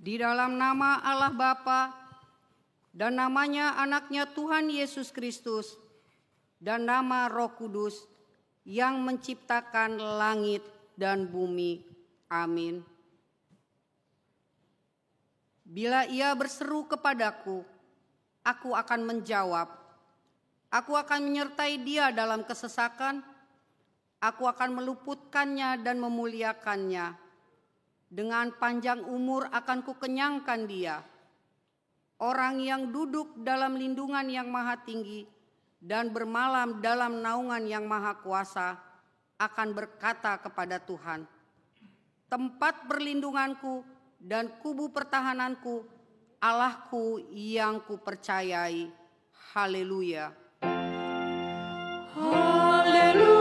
Di dalam nama Allah Bapa dan namanya anaknya Tuhan Yesus Kristus dan nama Roh Kudus yang menciptakan langit dan bumi. Amin. Bila ia berseru kepadaku, aku akan menjawab. Aku akan menyertai dia dalam kesesakan. Aku akan meluputkannya dan memuliakannya. Dengan panjang umur akan kukenyangkan dia. Orang yang duduk dalam lindungan yang maha tinggi dan bermalam dalam naungan yang maha kuasa akan berkata kepada Tuhan, tempat perlindunganku dan kubu pertahananku, Allahku yang kupercayai. Haleluya. Haleluya.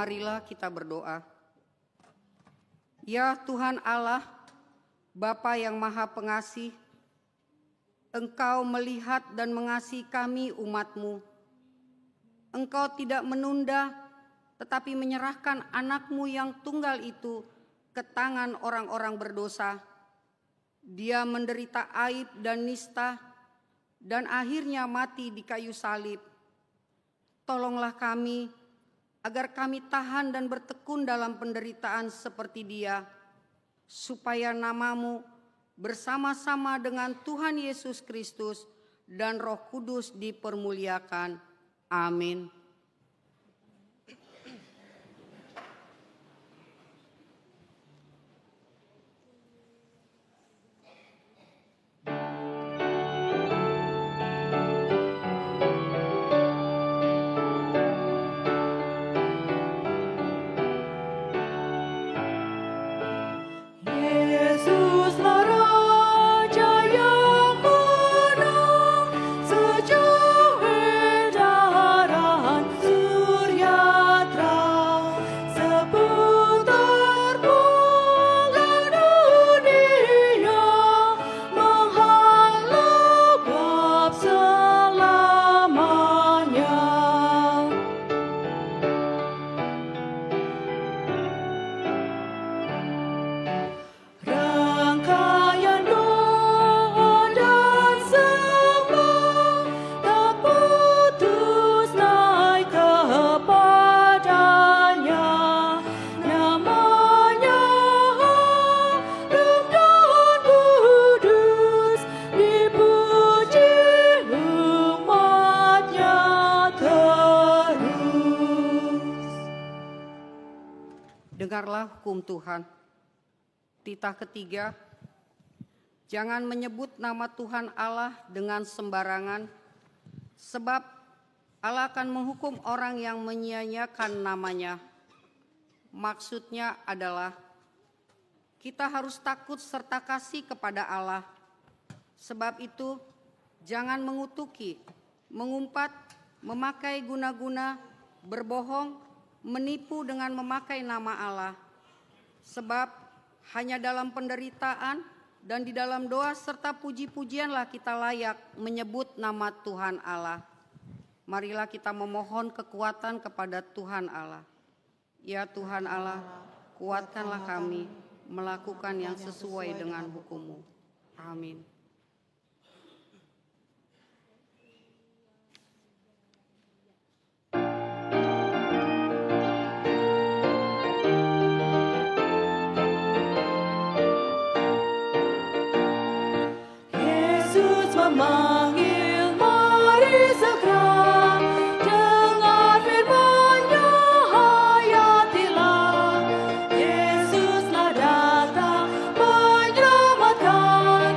Marilah kita berdoa. Ya Tuhan Allah, Bapa yang Maha Pengasih, Engkau melihat dan mengasihi kami umat-Mu. Engkau tidak menunda, tetapi menyerahkan anak-Mu yang tunggal itu ke tangan orang-orang berdosa. Dia menderita aib dan nista, dan akhirnya mati di kayu salib. Tolonglah kami, agar kami tahan dan bertekun dalam penderitaan seperti dia, supaya nama-Mu bersama-sama dengan Tuhan Yesus Kristus dan Roh Kudus dipermuliakan. Amin. Dengarlah hukum Tuhan. Titah ketiga, jangan menyebut nama Tuhan Allah dengan sembarangan, sebab Allah akan menghukum orang yang menyia-nyiakan namanya. Maksudnya adalah kita harus takut serta kasih kepada Allah. Sebab itu jangan mengutuki, mengumpat, memakai guna-guna, berbohong, menipu dengan memakai nama Allah. Sebab hanya dalam penderitaan dan di dalam doa serta puji-pujianlah kita layak menyebut nama Tuhan Allah. Marilah kita memohon kekuatan kepada Tuhan Allah. Ya Tuhan Allah, kuatkanlah kami melakukan yang sesuai dengan hukum-Mu. Amin. Memanggil, mari segera dengar firman-Nya, hayatilah. Yesuslah datang menyelamatkan.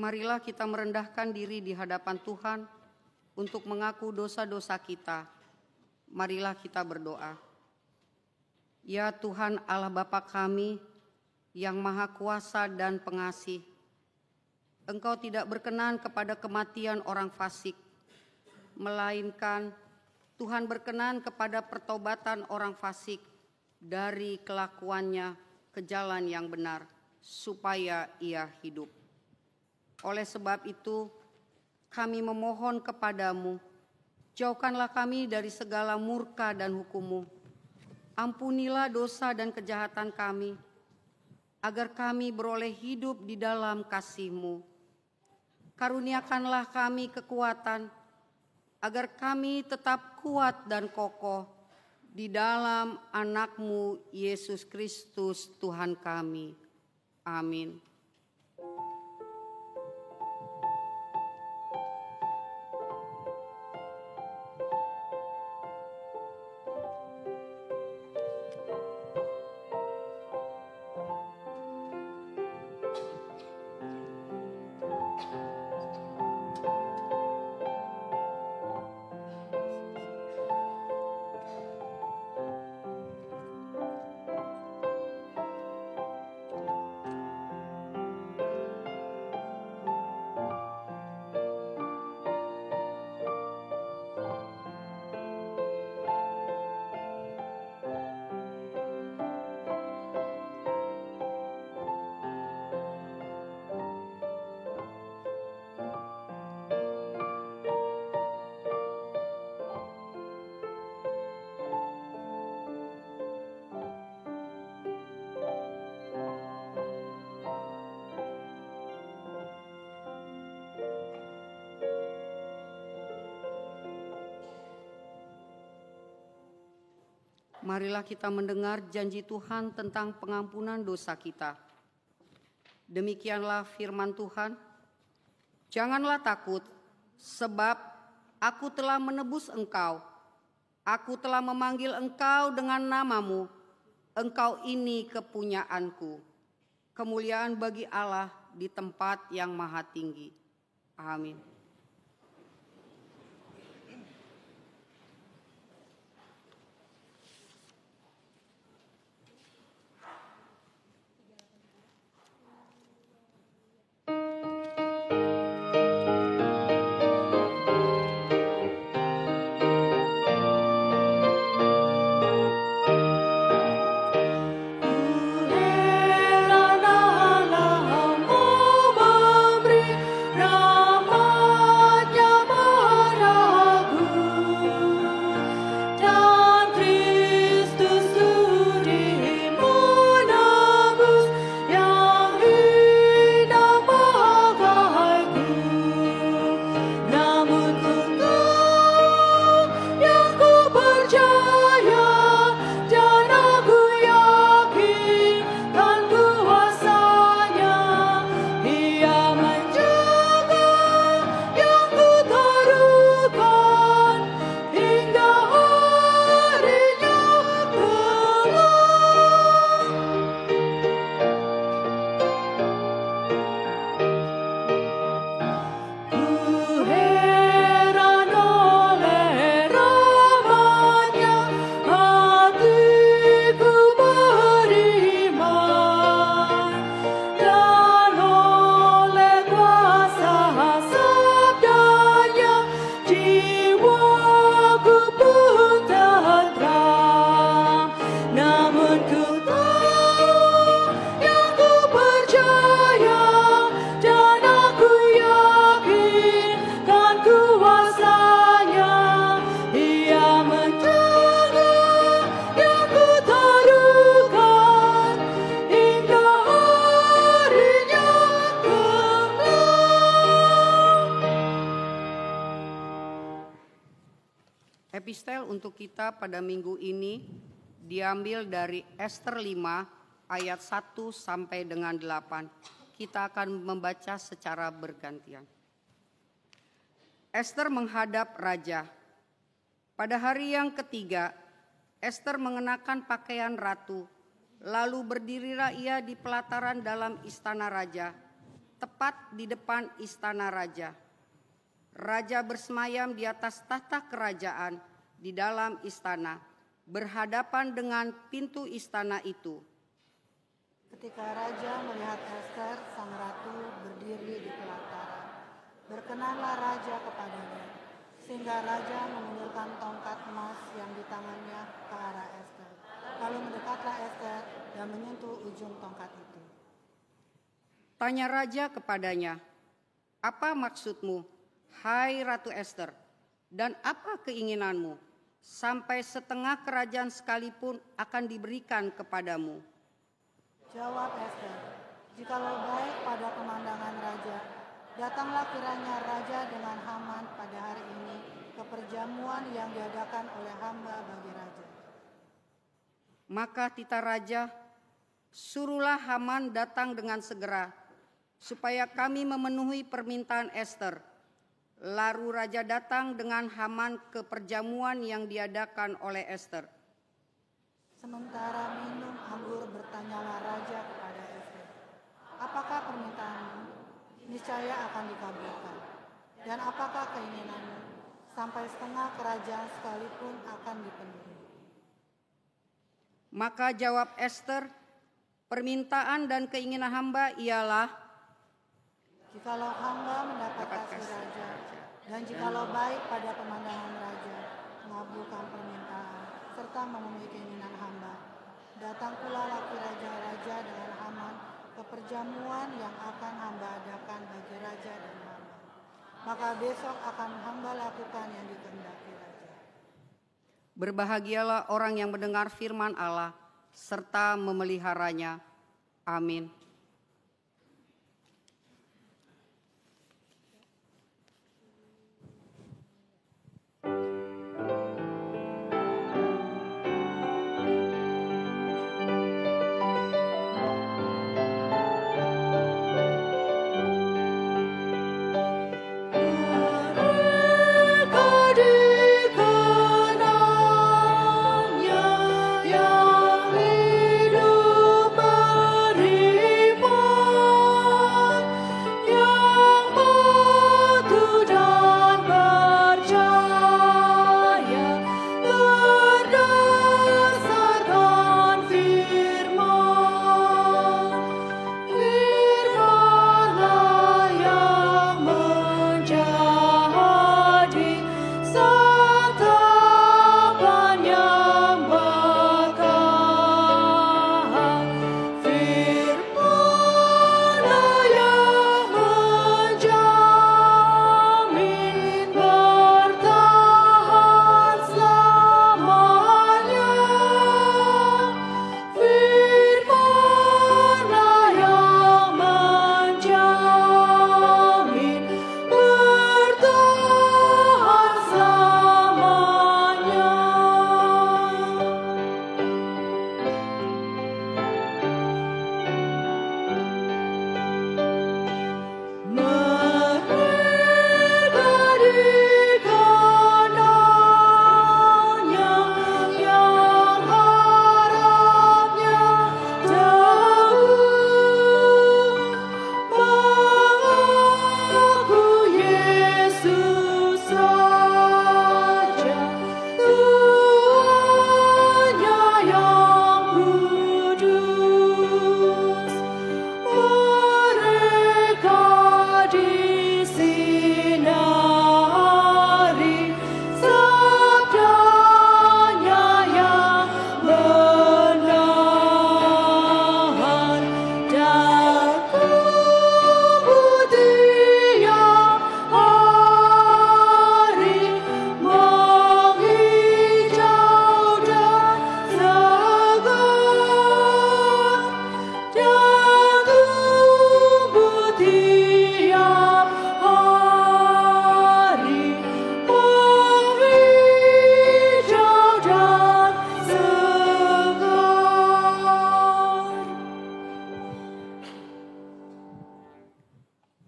Marilah kita merendahkan diri di hadapan Tuhan untuk mengaku dosa-dosa kita. Marilah kita berdoa. Ya Tuhan Allah Bapa kami yang Maha Kuasa dan Pengasih, Engkau tidak berkenan kepada kematian orang fasik, melainkan Tuhan berkenan kepada pertobatan orang fasik dari kelakuannya ke jalan yang benar, supaya ia hidup. Oleh sebab itu, kami memohon kepadamu, jauhkanlah kami dari segala murka dan hukum-Mu. Ampunilah dosa dan kejahatan kami, agar kami beroleh hidup di dalam kasih-Mu. Karuniakanlah kami kekuatan, agar kami tetap kuat dan kokoh di dalam Anak-Mu Yesus Kristus Tuhan kami. Amin. Marilah kita mendengar janji Tuhan tentang pengampunan dosa kita. Demikianlah firman Tuhan. Janganlah takut, sebab aku telah menebus engkau. Aku telah memanggil engkau dengan namamu. Engkau ini kepunyaanku. Kemuliaan bagi Allah di tempat yang maha tinggi. Amin. Epistel untuk kita pada minggu ini diambil dari Ester 5 ayat 1 sampai dengan 8. Kita akan membaca secara bergantian. Ester menghadap raja. Pada hari yang ketiga, Ester mengenakan pakaian ratu, lalu berdirilah ia di pelataran dalam istana raja. tepat di depan istana raja. Raja bersemayam di atas tahta kerajaan di dalam istana, berhadapan dengan pintu istana itu. Ketika raja melihat Ester, sang ratu, berdiri di pelataran, berkenanlah raja kepadanya, sehingga raja menundurkan tongkat emas yang di tangannya ke arah Ester. Lalu mendekatlah Ester dan menyentuh ujung tongkat itu. Tanya raja kepadanya, "Apa maksudmu, hai Ratu Ester, dan apa keinginanmu? Sampai setengah kerajaan sekalipun akan diberikan kepadamu." Jawab Ester, "Jikalau baik pada pemandangan raja, datanglah kiranya raja dengan Haman pada hari ini ke perjamuan yang diadakan oleh hamba bagi raja." Maka titah raja, "Suruhlah Haman datang dengan segera, supaya kami memenuhi permintaan Ester." Lalu raja datang dengan Haman ke perjamuan yang diadakan oleh Ester. Sementara minum anggur, bertanyalah raja kepada Ester, "Apakah permintaanmu? Niscaya akan dikabulkan. Dan apakah keinginanmu? Sampai setengah kerajaan sekalipun akan dipenuhi." Maka jawab Ester, "Permintaan dan keinginan hamba ialah, Jikalau hamba mendapat kasih raja, dan jikalau baik pada pemandangan raja, mengabulkan permintaan, serta memenuhi keinginan hamba, datang pula laki raja-raja dengan Haman ke perjamuan yang akan hamba adakan bagi raja dan Haman. Maka besok akan hamba lakukan yang dikehendaki raja." berbahagialah orang yang mendengar firman Allah serta memeliharanya. Amin.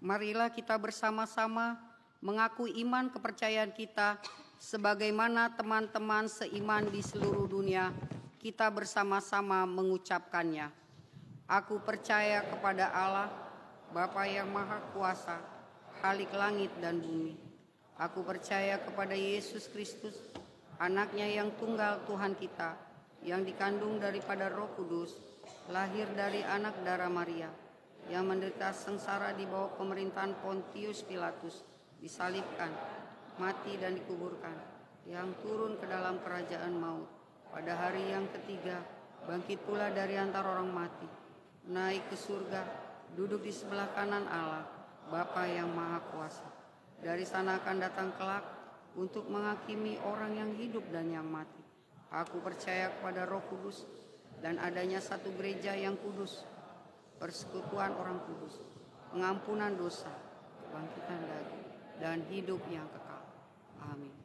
Marilah kita bersama-sama mengaku iman kepercayaan kita sebagaimana teman-teman seiman di seluruh dunia. Kita bersama-sama mengucapkannya. Aku percaya kepada Allah, Bapa yang Maha Kuasa, Khalik langit dan bumi. Aku percaya kepada Yesus Kristus, Anaknya yang tunggal Tuhan kita, yang dikandung daripada Roh Kudus, lahir dari anak darah Maria, yang menderita sengsara di bawah pemerintahan Pontius Pilatus, disalibkan, mati dan dikuburkan, yang turun ke dalam kerajaan maut. Pada hari yang ketiga, bangkit pula dari antara orang mati, naik ke surga, duduk di sebelah kanan Allah, Bapa yang Maha Kuasa. Dari sana akan datang kelak untuk menghakimi orang yang hidup dan yang mati. Aku percaya kepada Roh Kudus dan adanya satu gereja yang kudus, persekutuan orang kudus, pengampunan dosa, kebangkitan daging, dan hidup yang kekal. Amin.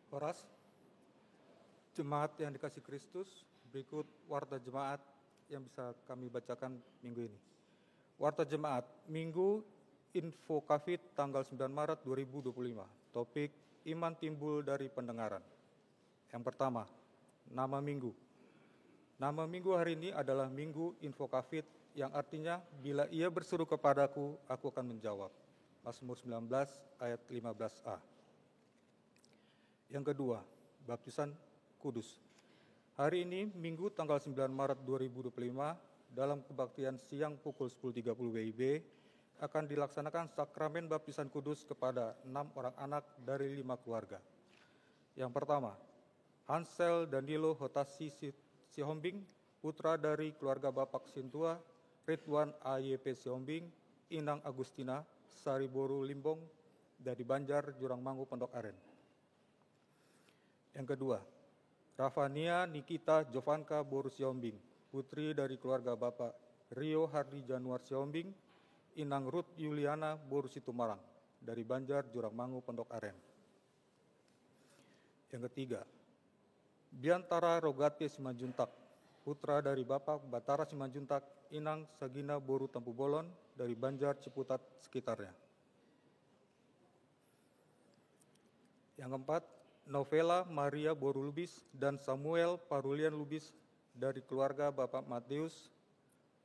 Horas, jemaat yang dikasih Kristus, berikut warta jemaat yang bisa kami bacakan minggu ini. Warta jemaat, Minggu Info Covid tanggal 9 Maret 2025. Topik, iman timbul dari pendengaran. Yang pertama, nama minggu. Nama minggu hari ini adalah Minggu Info Covid, yang artinya, bila ia berseru kepadaku, aku akan menjawab. Mazmur 19 ayat 15a. Yang kedua, baptisan kudus. Hari ini, Minggu tanggal 9 Maret 2025, dalam kebaktian siang pukul 10.30 WIB, akan dilaksanakan sakramen baptisan kudus kepada 6 orang anak dari 5 keluarga. Yang pertama, Hansel Danilo Hotasi Sihombing, putra dari keluarga Bapak Sintua, Ridwan AYP Sihombing, Inang Agustina, Sariboru Limbong, dari Banjar, Jurangmangu, Pondok Aren. Yang kedua, Rafania Nikita Jovanka Boru Siombing, putri dari keluarga Bapak Rio Hardi Januar Siombing, Inang Ruth Yuliana Boru Situmarang, dari Banjar, Jurangmangu, Pondok Aren. Yang ketiga, Biantara Rogate Simanjuntak, putra dari Bapak Batara Simanjuntak, Inang Sagina Boru Tampu Bolon, dari Banjar, Ciputat, sekitarnya. Yang keempat, Novela Maria Boru Lubis dan Samuel Parulian Lubis, dari keluarga Bapak Matius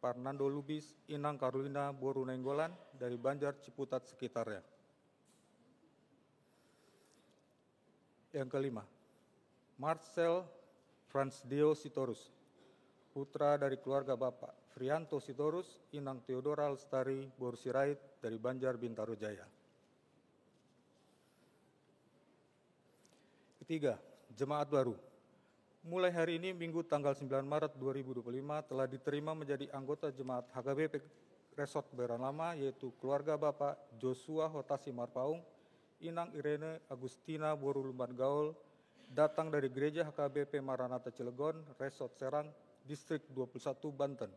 Fernando Lubis, Inang Carolina Boru Nenggolan, dari Banjar, Ciputat, sekitarnya. Yang kelima, Marcel Fransdeo Sitorus, putra dari keluarga Bapak Frianto Sitorus, Inang Theodora Lestari Boru Sirait, dari Banjar, Bintaro Jaya. Ketiga, jemaat baru. Mulai hari ini, Minggu tanggal 9 Maret 2025, telah diterima menjadi anggota jemaat HKBP Resort Kebayoran Lama, yaitu keluarga Bapak Joshua Hotasi Marpaung, Inang Irene Agustina Boru Lumban Gaul, datang dari Gereja HKBP Maranatha Cilegon, Resort Serang, Distrik 21 Banten.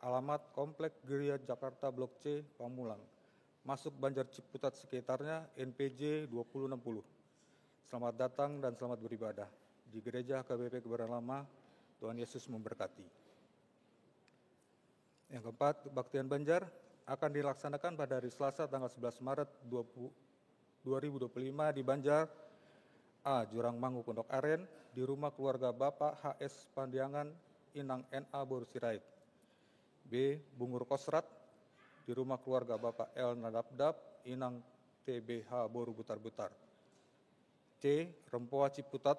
Alamat Komplek Geria Jakarta Blok C, Pamulang. Masuk Banjar Ciputat sekitarnya, NPJ 2060. Selamat datang dan selamat beribadah di Gereja HKBP Kebayoran Lama. Tuhan Yesus memberkati. Yang keempat, kebaktian Banjar akan dilaksanakan pada hari Selasa tanggal 11 Maret 2025 di Banjar, A. Jurangmangu, Pondok Aren, di rumah keluarga Bapak HS Pandiangan, Inang NA Boru Sirait. B. Bungur Kosrat, di rumah keluarga Bapak L. Nadabdab, Inang TBH Boru Butar-Butar. C. Rempoa Ciputat,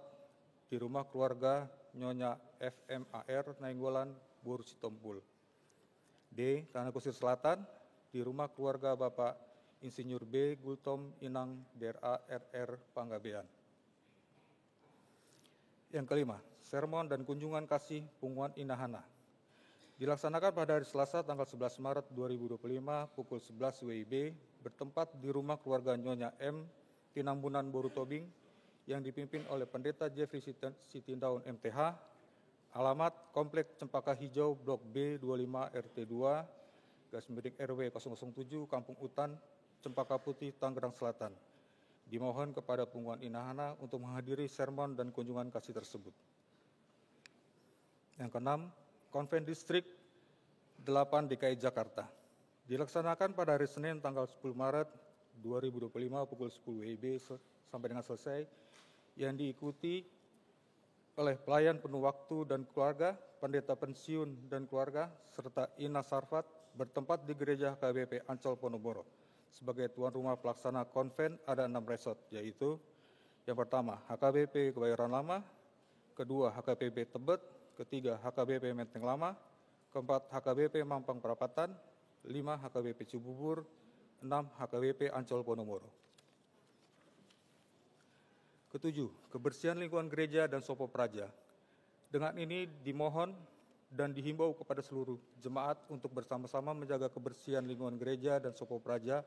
di rumah keluarga Nyonya FMAR Nainggolan Boru Sitompul. D. Tanah Kusir Selatan, di rumah keluarga Bapak Insinyur B. Gultom Inang DRA RR Panggabean. Yang kelima, sermon dan kunjungan kasih Punguan Inahana. Dilaksanakan pada hari Selasa tanggal 11 Maret 2025 pukul 11 WIB, bertempat di rumah keluarga Nyonya M. Tinambunan Boru Tobing, yang dipimpin oleh Pendeta Jeffrey Sitindaun MTH, alamat Komplek Cempaka Hijau Blok B 25 RT 2, RW 007, Kampung Utan, Cempaka Putih, Tangerang Selatan. Dimohon kepada Punguan Inahana untuk menghadiri sermon dan kunjungan kasih tersebut. Yang keenam, Konven Distrik 8 DKI Jakarta. Dilaksanakan pada hari Senin tanggal 10 Maret 2025 pukul 10 WIB sampai dengan selesai, yang diikuti oleh pelayan penuh waktu dan keluarga, pendeta pensiun dan keluarga, serta Ina Sarfat, bertempat di Gereja HKBP Ancol Ponorogo. Sebagai tuan rumah pelaksana konven ada 6 resort, yaitu yang pertama HKBP Kebayoran Lama, kedua HKBP Tebet, ketiga HKBP Menteng Lama, keempat HKBP Mampang Perapatan, 5 HKBP Cibubur, 6 HKBP Ancol Ponorogo. Ketujuh, kebersihan lingkungan gereja dan Sopo Praja. Dengan ini dimohon dan dihimbau kepada seluruh jemaat untuk bersama-sama menjaga kebersihan lingkungan gereja dan Sopo Praja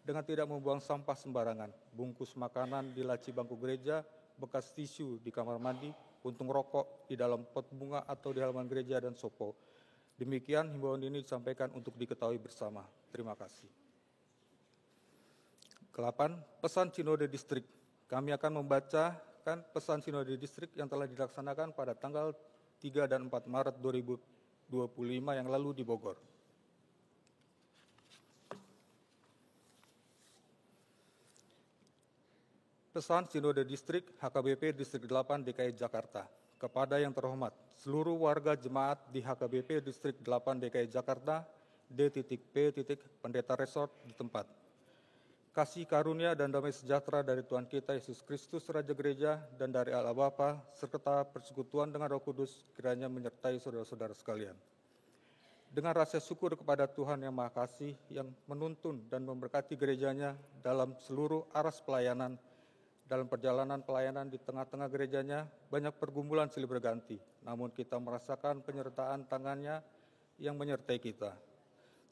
dengan tidak membuang sampah sembarangan, bungkus makanan di laci bangku gereja, bekas tisu di kamar mandi, puntung rokok di dalam pot bunga atau di halaman gereja dan Sopo. Demikian himbauan ini disampaikan untuk diketahui bersama. Terima kasih. Ke-8, pesan Sinode Distrik. Kami akan membaca membacakan pesan Sinode Distrik yang telah dilaksanakan pada tanggal 3 dan 4 Maret 2025 yang lalu di Bogor. Pesan Sinode Distrik HKBP Distrik 8 DKI Jakarta. Kepada yang terhormat, seluruh warga jemaat di HKBP Distrik 8 DKI Jakarta, D.P. Pendeta Resort di tempat. Kasih karunia dan damai sejahtera dari Tuhan kita Yesus Kristus Raja Gereja dan dari Allah Bapa serta persekutuan dengan Roh Kudus kiranya menyertai saudara-saudara sekalian. Dengan rasa syukur kepada Tuhan yang Maha Kasih yang menuntun dan memberkati gerejanya dalam seluruh aras pelayanan. Dalam perjalanan pelayanan di tengah-tengah gerejanya, banyak pergumulan silih berganti. Namun kita merasakan penyertaan tangannya yang menyertai kita.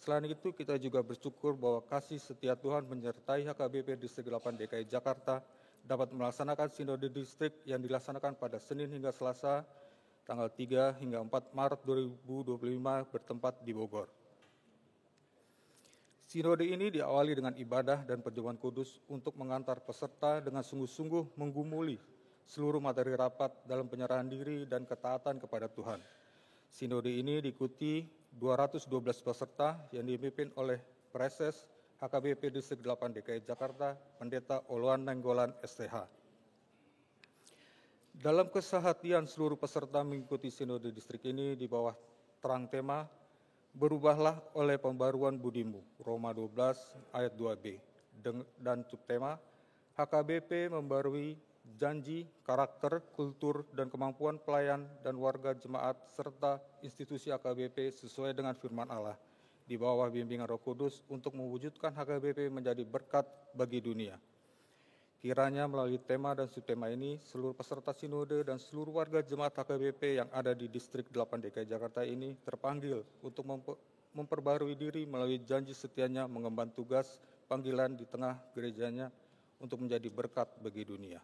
Selain itu, kita juga bersyukur bahwa kasih setia Tuhan menyertai HKBP Distrik 8 DKI Jakarta dapat melaksanakan Sinode Distrik yang dilaksanakan pada Senin hingga Selasa, tanggal 3 hingga 4 Maret 2025 bertempat di Bogor. Sinode ini diawali dengan ibadah dan perjamuan kudus untuk mengantar peserta dengan sungguh-sungguh menggumuli seluruh materi rapat dalam penyerahan diri dan ketaatan kepada Tuhan. Sinode ini diikuti 212 peserta yang dipimpin oleh Preses HKBP Distrik 8 DKI Jakarta, Pendeta Oluan Nainggolan STH. Dalam kesehatian seluruh peserta mengikuti Sinode Distrik ini di bawah terang tema Berubahlah oleh pembaruan budimu, Roma 12 ayat 2b, dan subtema HKBP membarui janji, karakter, kultur, dan kemampuan pelayan dan warga jemaat serta institusi HKBP sesuai dengan firman Allah di bawah bimbingan Roh Kudus untuk mewujudkan HKBP menjadi berkat bagi dunia. Kiranya melalui tema dan subtema ini, seluruh peserta sinode dan seluruh warga jemaat HKBP yang ada di Distrik 8 DKI Jakarta ini terpanggil untuk memperbarui diri melalui janji setianya mengemban tugas panggilan di tengah gerejanya untuk menjadi berkat bagi dunia.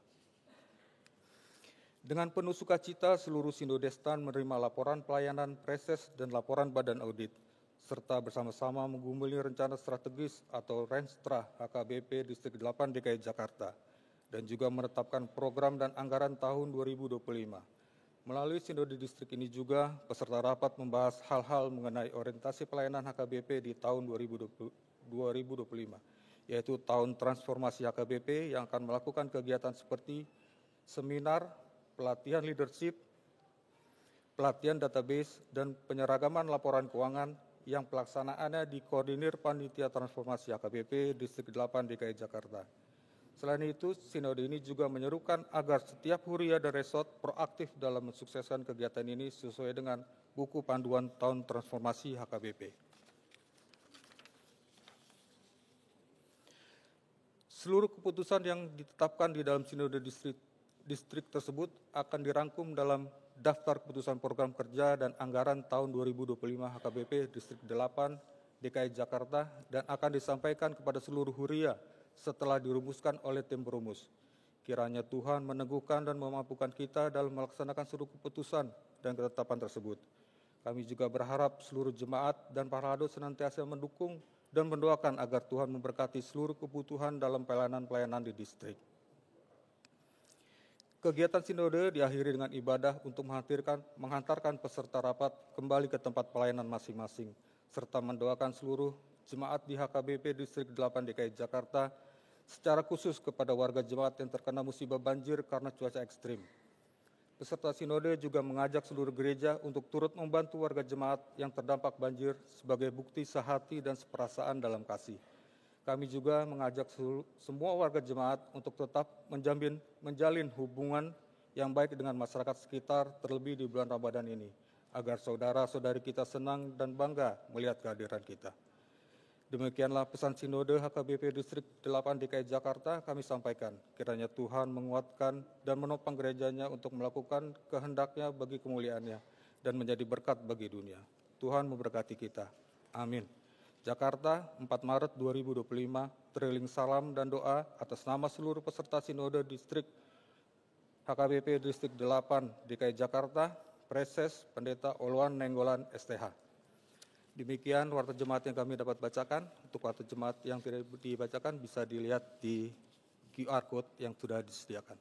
Dengan penuh sukacita, seluruh sinodestan menerima laporan pelayanan preses dan laporan badan audit, serta bersama-sama menggumuli rencana strategis atau Renstra HKBP Distrik 8 DKI Jakarta, dan juga menetapkan program dan anggaran tahun 2025. Melalui Sinode Distrik ini juga, peserta rapat membahas hal-hal mengenai orientasi pelayanan HKBP di tahun 2025, yaitu tahun transformasi HKBP yang akan melakukan kegiatan seperti seminar, pelatihan leadership, pelatihan database, dan penyeragaman laporan keuangan yang pelaksanaannya dikoordinir Panitia Transformasi HKBP Distrik 8 DKI Jakarta. Selain itu, sinode ini juga menyerukan agar setiap huria dan resort proaktif dalam mensukseskan kegiatan ini sesuai dengan buku panduan tahun transformasi HKBP. Seluruh keputusan yang ditetapkan di dalam sinode distrik tersebut akan dirangkum dalam daftar keputusan program kerja dan anggaran tahun 2025 HKBP Distrik 8 DKI Jakarta dan akan disampaikan kepada seluruh huria setelah dirumuskan oleh tim perumus. Kiranya Tuhan meneguhkan dan memampukan kita dalam melaksanakan seluruh keputusan dan ketetapan tersebut. Kami juga berharap seluruh jemaat dan para hadut senantiasa mendukung dan mendoakan agar Tuhan memberkati seluruh kebutuhan dalam pelayanan-pelayanan di distrik. Kegiatan sinode diakhiri dengan ibadah untuk menghantarkan peserta rapat kembali ke tempat pelayanan masing-masing, serta mendoakan seluruh jemaat di HKBP Distrik 8 DKI Jakarta, secara khusus kepada warga jemaat yang terkena musibah banjir karena cuaca ekstrim. Peserta sinode juga mengajak seluruh gereja untuk turut membantu warga jemaat yang terdampak banjir sebagai bukti sehati dan seperasaan dalam kasih. Kami juga mengajak semua warga jemaat untuk tetap menjalin hubungan yang baik dengan masyarakat sekitar, terlebih di bulan Ramadan ini, agar saudara-saudari kita senang dan bangga melihat kehadiran kita. Demikianlah pesan sinode HKBP Distrik 8 DKI Jakarta kami sampaikan. Kiranya Tuhan menguatkan dan menopang gerejanya untuk melakukan kehendaknya bagi kemuliaannya dan menjadi berkat bagi dunia. Tuhan memberkati kita. Amin. Jakarta, 4 Maret 2025, teriling salam dan doa atas nama seluruh peserta Sinode Distrik HKBP Distrik 8 DKI Jakarta, Preses Pendeta Oluan Nainggolan STH. Demikian warta jemaat yang kami dapat bacakan. Untuk warta jemaat yang tidak dibacakan bisa dilihat di QR Code yang sudah disediakan.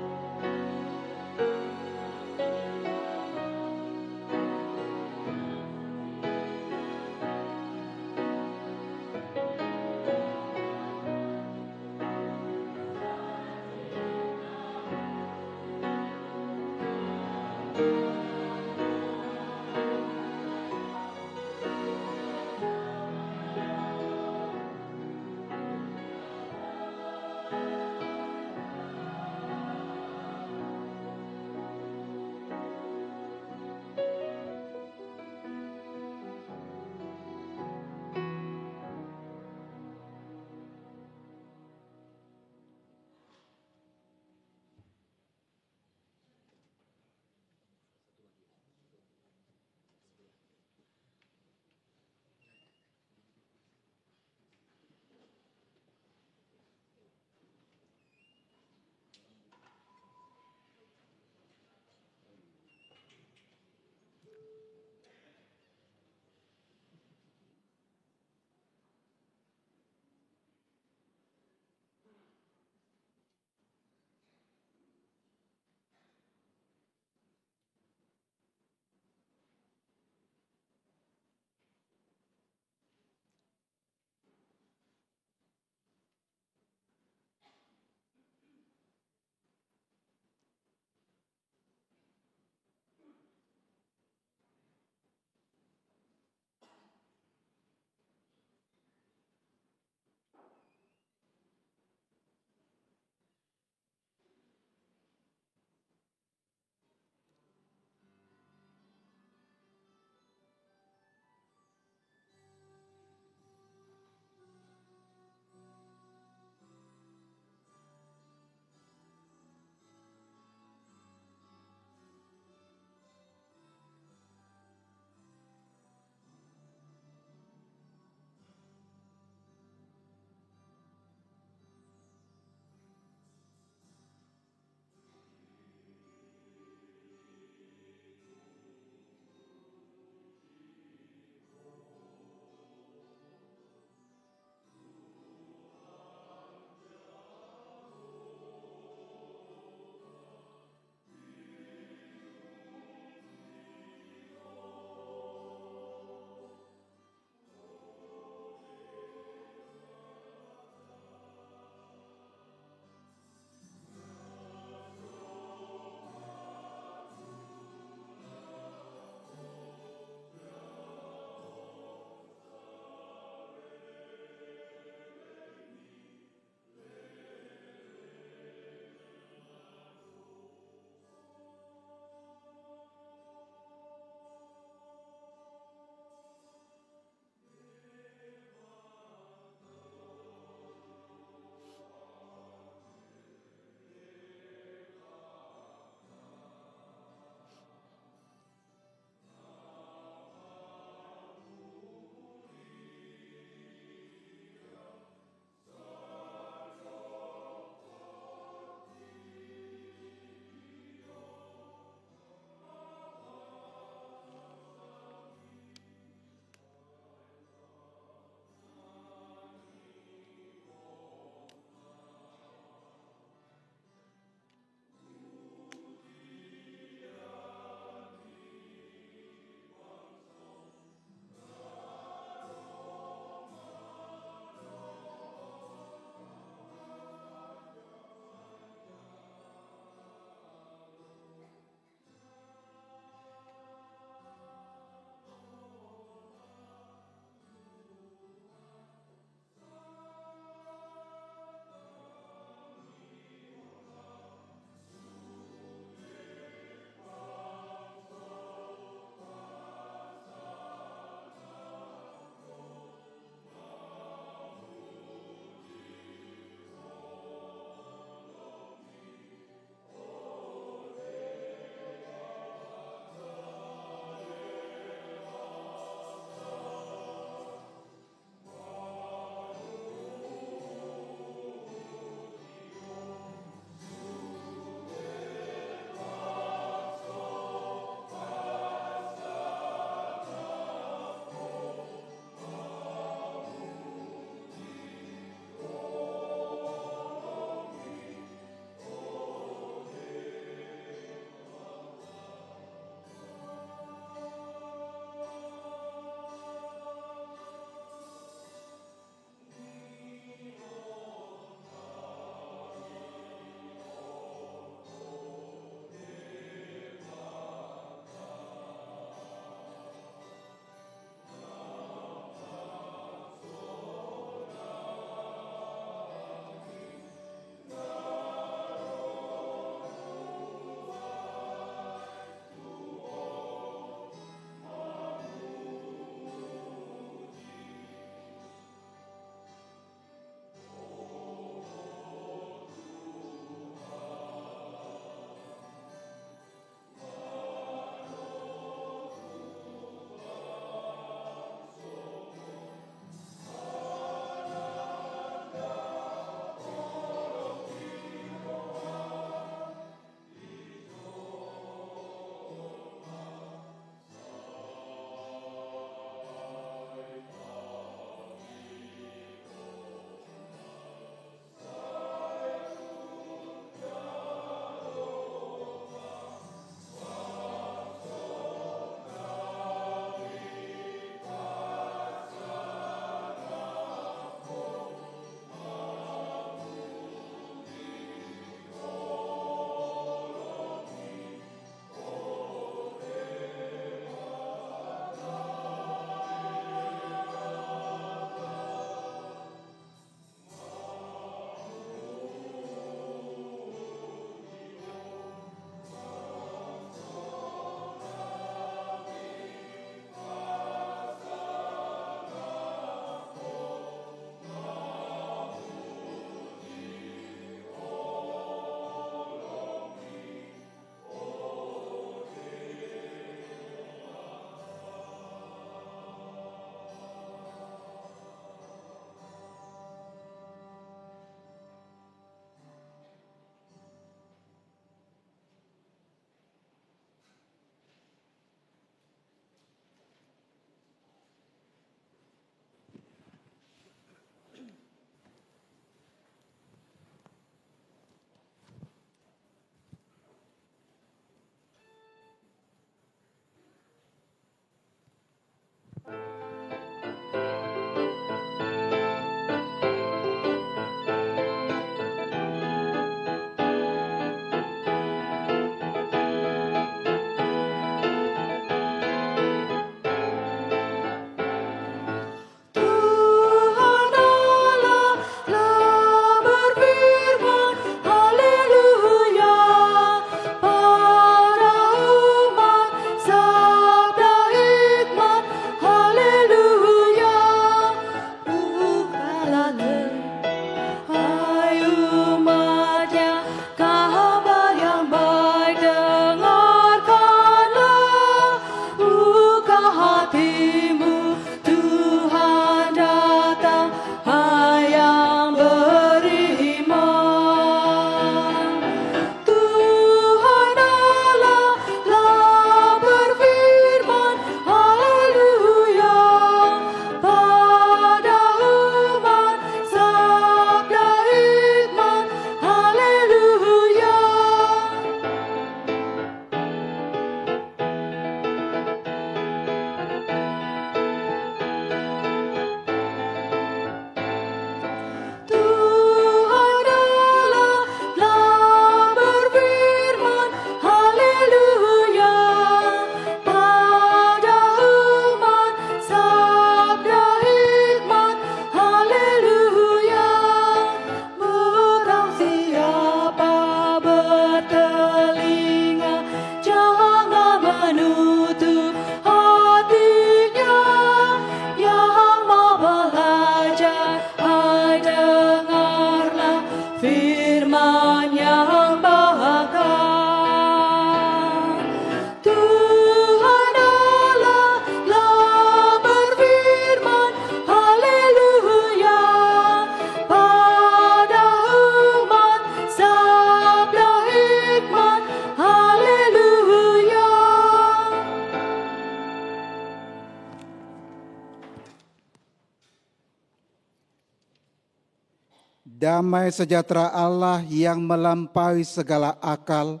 damai sejahtera Allah yang melampaui segala akal,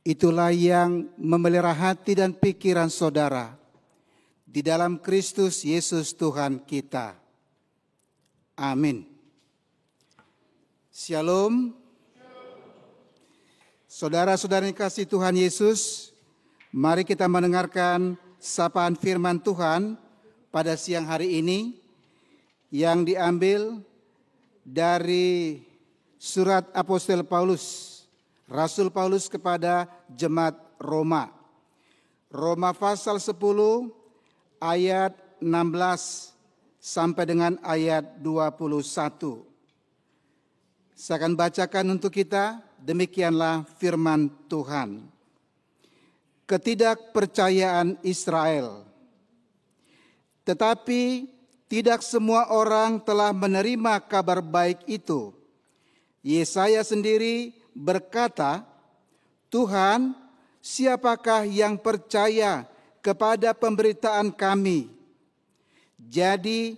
itulah yang memelihara hati dan pikiran saudara di dalam Kristus Yesus Tuhan kita. Amin. Shalom. Saudara-saudara yang kasih Tuhan Yesus, mari kita mendengarkan sapaan firman Tuhan pada siang hari ini yang diambil dari surat Apostel Paulus, Rasul Paulus kepada jemaat Roma. Roma pasal 10 ayat 16 sampai dengan ayat 21. Saya akan bacakan untuk kita, demikianlah firman Tuhan. Ketidakpercayaan Israel. Tetapi tidak semua orang telah menerima kabar baik itu. Yesaya sendiri berkata, Tuhan, siapakah yang percaya kepada pemberitaan kami? Jadi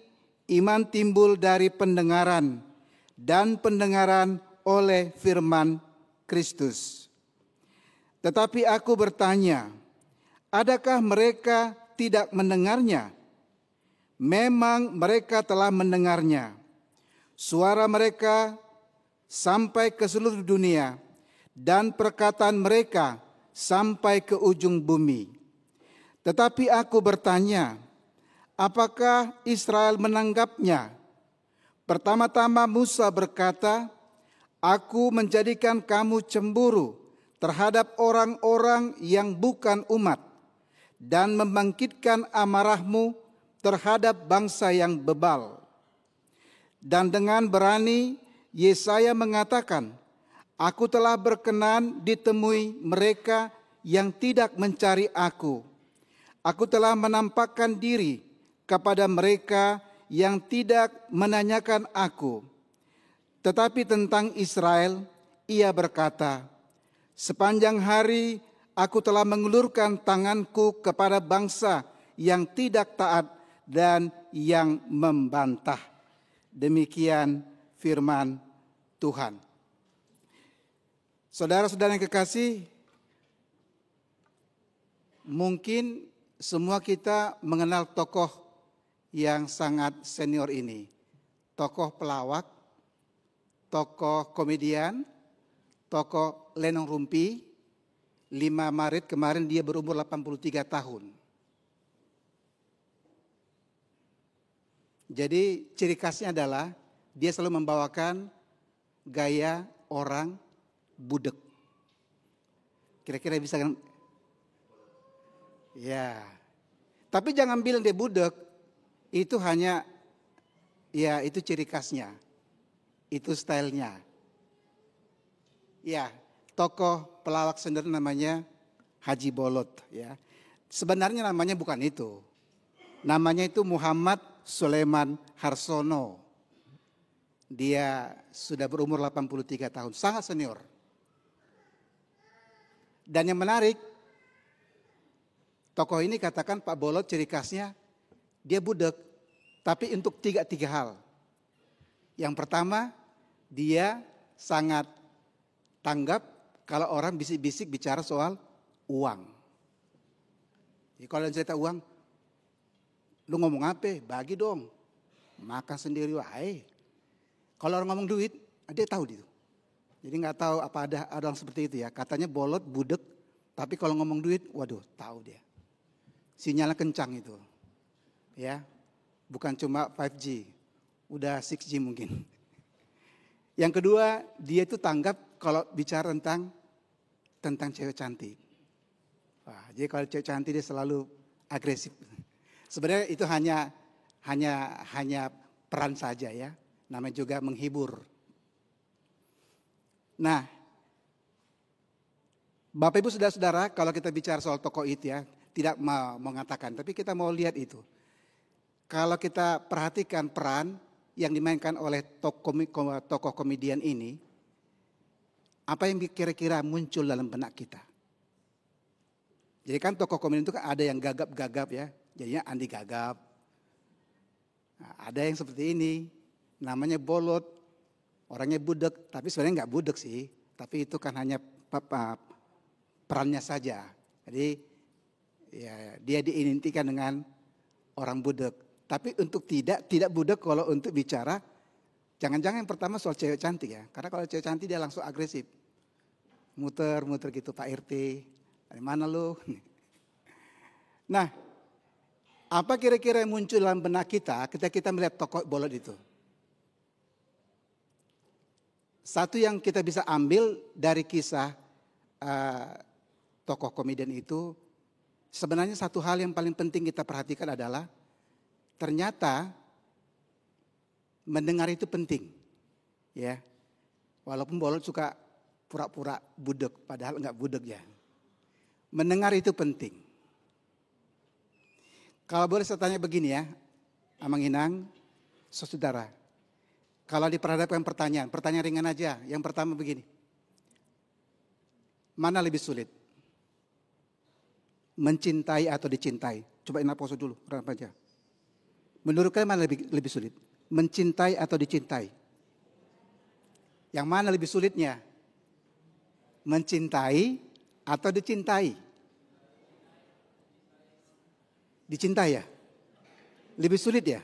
iman timbul dari pendengaran, dan pendengaran oleh firman Kristus. Tetapi aku bertanya, adakah mereka tidak mendengarnya? Memang mereka telah mendengarnya. Suara mereka sampai ke seluruh dunia, dan perkataan mereka sampai ke ujung bumi. Tetapi aku bertanya, apakah Israel menanggapnya? Pertama-tama Musa berkata, aku menjadikan kamu cemburu terhadap orang-orang yang bukan umat, dan membangkitkan amarahmu terhadap bangsa yang bebal. Dan dengan berani Yesaya mengatakan, aku telah berkenan ditemui mereka yang tidak mencari aku. Aku telah menampakkan diri kepada mereka yang tidak menanyakan aku. Tetapi tentang Israel, ia berkata, sepanjang hari aku telah mengulurkan tanganku kepada bangsa yang tidak taat dan yang membantah. Demikian firman Tuhan. Saudara-saudara yang kekasih, mungkin semua kita mengenal tokoh yang sangat senior ini. Tokoh pelawak, tokoh komedian, tokoh Lenong Rumpi. 5 Maret kemarin dia berumur 83 tahun. Jadi ciri khasnya adalah dia selalu membawakan gaya orang budek. Kira-kira bisa kan? Ya. Tapi jangan bilang dia budek. Itu hanya, ya itu ciri khasnya. Itu stylenya. Ya, tokoh pelawak sendiri namanya Haji Bolot. Ya. Sebenarnya namanya bukan itu. Namanya itu Muhammad Sulaiman Harsono. Dia sudah berumur 83 tahun, sangat senior. Dan yang menarik, tokoh ini katakan Pak Bolot ciri khasnya, dia budek, tapi untuk tiga hal. Yang pertama, dia sangat tanggap kalau orang bisik-bisik bicara soal uang. Jadi kalau ada cerita uang, lu ngomong apa? Bagi dong. Makan sendiri wae. Kalau orang ngomong duit, dia tahu itu. Jadi nggak tahu apa ada orang seperti itu ya. Katanya Bolot, budek, tapi kalau ngomong duit, waduh, tahu dia. Sinyalnya kencang itu. Ya. Bukan cuma 5G, udah 6G mungkin. Yang kedua, dia itu tanggap kalau bicara tentang cewek cantik. Wah, jadi kalau cewek cantik dia selalu agresif. Sebenarnya itu hanya peran saja ya. Namanya juga menghibur. Nah, Bapak Ibu Saudara-saudara, kalau kita bicara soal tokoh itu ya, tidak mau mengatakan, tapi kita mau lihat itu. Kalau kita perhatikan peran yang dimainkan oleh tokoh komedian ini, apa yang kira-kira muncul dalam benak kita? Jadi kan tokoh komedian itu kan ada yang gagap-gagap ya, jadinya Andi Gagap. Nah, ada yang seperti ini, namanya Bolot, Orangnya budek, tapi sebenarnya nggak budek sih. Tapi itu kan hanya perannya saja. Jadi ya, dia diidentikan dengan orang budek. Tapi untuk tidak budek kalau untuk bicara, jangan-jangan yang pertama soal cewek cantik ya. Karena kalau cewek cantik dia langsung agresif. Muter-muter gitu, Pak RT, dari mana lu? Nah, apa kira-kira yang muncul dalam benak kita ketika kita melihat tokoh bolot itu? Satu yang kita bisa ambil dari kisah tokoh komedian itu, sebenarnya satu hal yang paling penting kita perhatikan adalah ternyata mendengar itu penting, ya. Walaupun bolot suka pura-pura budek, padahal enggak budek ya. Mendengar itu penting. Kalau boleh saya tanya begini ya, Amang Inang, saudara. Kalau diperhadapkan pertanyaan ringan aja. Yang pertama begini. Mana lebih sulit? Mencintai atau dicintai? Coba inaposo dulu, berapa aja. Menurut kalian mana lebih sulit? Mencintai atau dicintai? Yang mana lebih sulitnya? Mencintai atau dicintai? Dicintai ya? Lebih sulit ya?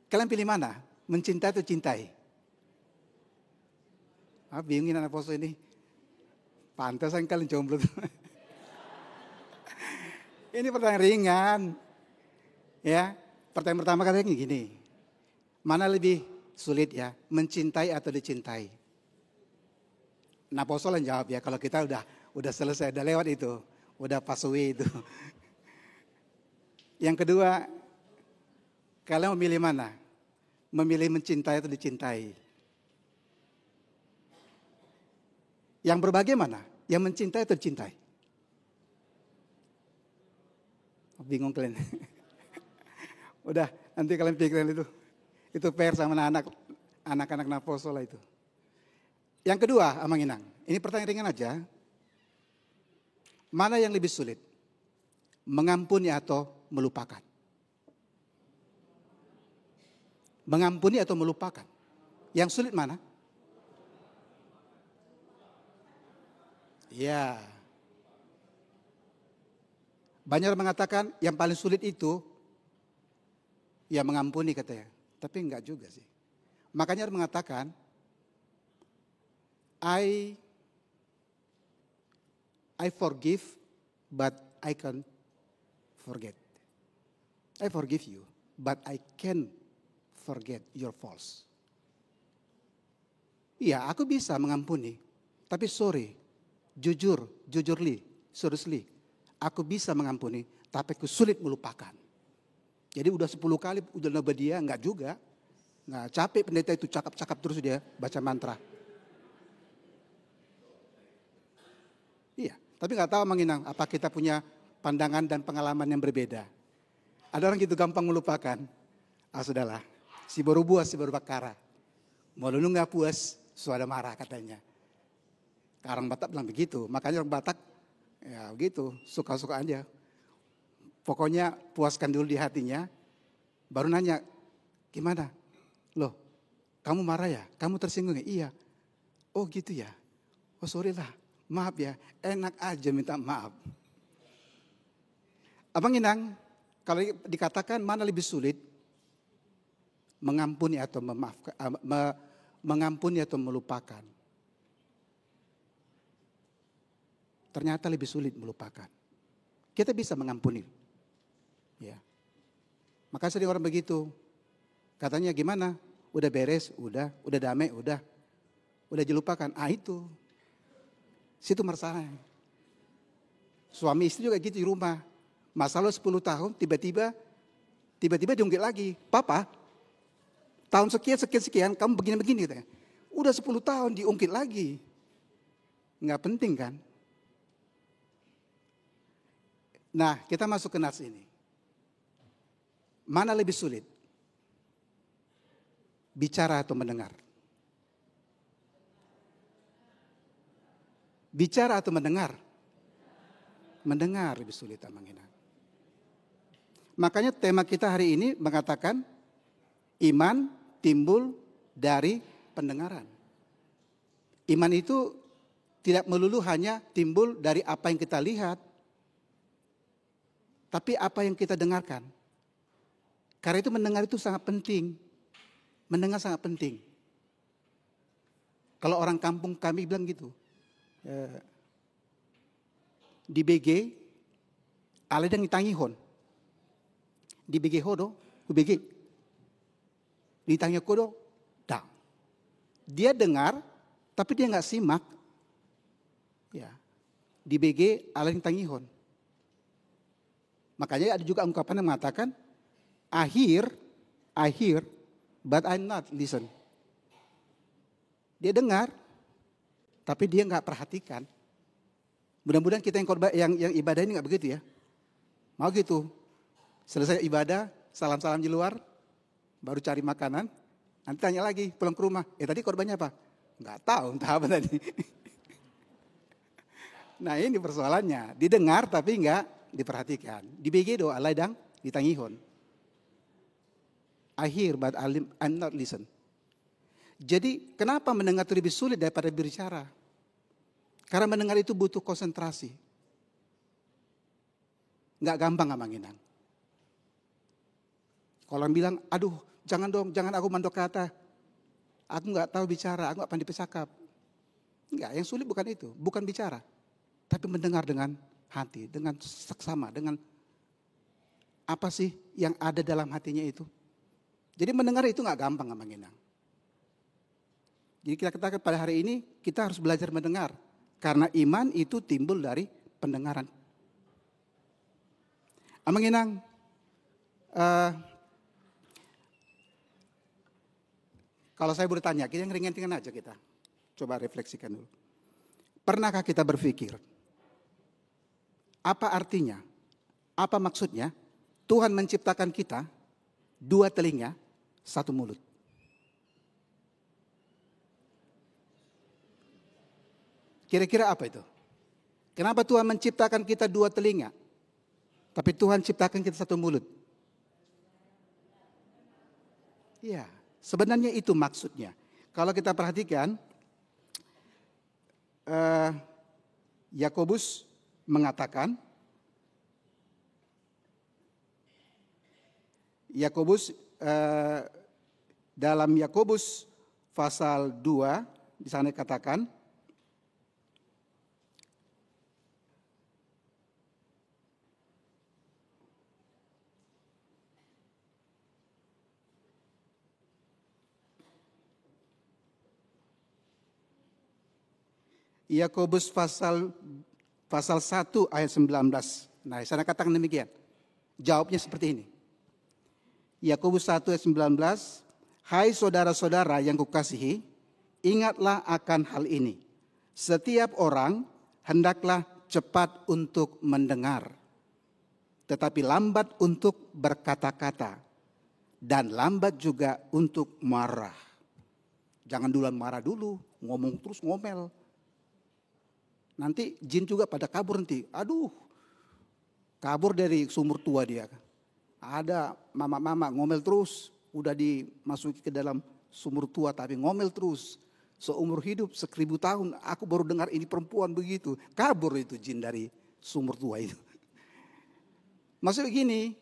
Kalian pilih mana? Mencintai atau cintai? Bingungin anak poso ini. Pantasan kalian jomblo. Ini pertanyaan ringan. Ya, pertanyaan pertama katanya gini. Mana lebih sulit ya? Mencintai atau dicintai? Nah, poso lah jawab ya. Kalau kita udah selesai, udah lewat itu. Udah pass away itu. Yang kedua, kalian memilih mana? Memilih mencintai atau dicintai? Yang berbahagia mana? Yang mencintai atau dicintai? Bingung kalian. Udah, nanti kalian pikirin itu. Itu PR sama anak-anak Naposo lah itu. Yang kedua, Amang Inang. Ini pertanyaan ringan aja. Mana yang lebih sulit? Mengampuni atau melupakan? Mengampuni atau melupakan? Yang sulit mana? Ya. Banyak orang mengatakan yang paling sulit itu ya mengampuni katanya. Tapi enggak juga sih. Makanya orang mengatakan I forgive but I can forget. I forgive you but I can forget your faults. Iya, aku bisa mengampuni. Tapi sorry, seriously, aku bisa mengampuni, tapi aku sulit melupakan. Jadi udah 10 kali, udah nambah dia, enggak juga. Nggak capek pendeta itu cakap-cakap terus dia baca mantra. Iya, tapi nggak tahu Mang Inang, apa kita punya pandangan dan pengalaman yang berbeda. Ada orang gitu gampang melupakan. Sudahlah. Si baru buas, si baru bakara. Mau lu nggak puas, suara marah katanya. Orang Batak bilang begitu. Makanya orang Batak ya begitu, suka-suka aja. Pokoknya puaskan dulu di hatinya. Baru nanya, gimana? Loh, kamu marah ya? Kamu tersinggung ya? Iya. Oh gitu ya? Oh sorry lah, maaf ya. Enak aja minta maaf. Abang Inang, kalau dikatakan mana lebih sulit? Mengampuni atau memaafkan, mengampuni atau melupakan. Ternyata lebih sulit melupakan. Kita bisa mengampuni. Ya. Maka sering orang begitu. Katanya gimana? Udah beres, udah damai, udah dilupakan. Itu. Situ masalahnya. Suami istri juga gitu di rumah. Masalah 10 tahun, tiba-tiba diungkit lagi. Papa, tahun sekian, kamu begini-begini katanya. Udah 10 tahun diungkit lagi. Nggak penting kan? Nah, kita masuk ke nas ini. Mana lebih sulit? Bicara atau mendengar? Bicara atau mendengar? Mendengar lebih sulit, Amang Inang. Makanya tema kita hari ini mengatakan iman timbul dari pendengaran. Iman itu tidak melulu hanya timbul dari apa yang kita lihat, tapi apa yang kita dengarkan. Karena itu mendengar itu sangat penting. Mendengar sangat penting. Kalau orang kampung kami bilang gitu, di BG, ala yang ditangihon. Di BG hodo, di BG. Ditanya kodo, dah. Dia dengar, tapi dia nggak simak. Ya, di BG ala yang tangihon. Makanya ada juga ungkapan yang mengatakan, I hear, but I'm not listen. Dia dengar, tapi dia nggak perhatikan. Mudah-mudahan kita yang ibadah ini nggak begitu ya. Mau gitu, selesai ibadah, salam-salam di luar, baru cari makanan, nanti tanya lagi pulang ke rumah. Tadi korbannya apa? Nggak tahu, entah apa tadi. Nah ini persoalannya, didengar tapi nggak diperhatikan. Di BG do alai dang ditangihon. I hear but I'm not listen. Jadi kenapa mendengar itu lebih sulit daripada berbicara? Karena mendengar itu butuh konsentrasi. Nggak gampang ngamanginang. Kalau orang bilang, aduh jangan dong, jangan aku mandok kata. Aku nggak tahu bicara, aku nggak pandai bercakap. Enggak, yang sulit bukan itu, bukan bicara. Tapi mendengar dengan hati, dengan seksama, dengan apa sih yang ada dalam hatinya itu. Jadi mendengar itu nggak gampang ngamanginang. Jadi kita katakan pada hari ini kita harus belajar mendengar. Karena iman itu timbul dari pendengaran. Amanginang, kalau saya boleh tanya, kita yang ringan-ringan aja kita. Coba refleksikan dulu. Pernahkah kita berpikir, apa artinya, apa maksudnya Tuhan menciptakan kita 2 telinga, 1 mulut. Kira-kira apa itu? Kenapa Tuhan menciptakan kita 2 telinga? Tapi Tuhan ciptakan kita 1 mulut. Ya, sebenarnya itu maksudnya. Kalau kita perhatikan, Yakobus mengatakan, dalam Yakobus pasal 2 di sana dikatakan, Yakobus pasal 1 ayat 19. Nah, saya katakan demikian. Jawabnya seperti ini. Yakobus 1 ayat 19. Hai saudara-saudara yang kukasihi, ingatlah akan hal ini. Setiap orang hendaklah cepat untuk mendengar, tetapi lambat untuk berkata-kata, dan lambat juga untuk marah. Jangan duluan marah dulu, ngomong terus ngomel. Nanti jin juga pada kabur nanti. Aduh, kabur dari sumur tua dia. Ada mama-mama ngomel terus. Udah dimasuki ke dalam sumur tua tapi ngomel terus. Seumur hidup 1000 tahun aku baru dengar ini perempuan begitu. Kabur itu jin dari sumur tua itu. Maksudnya begini,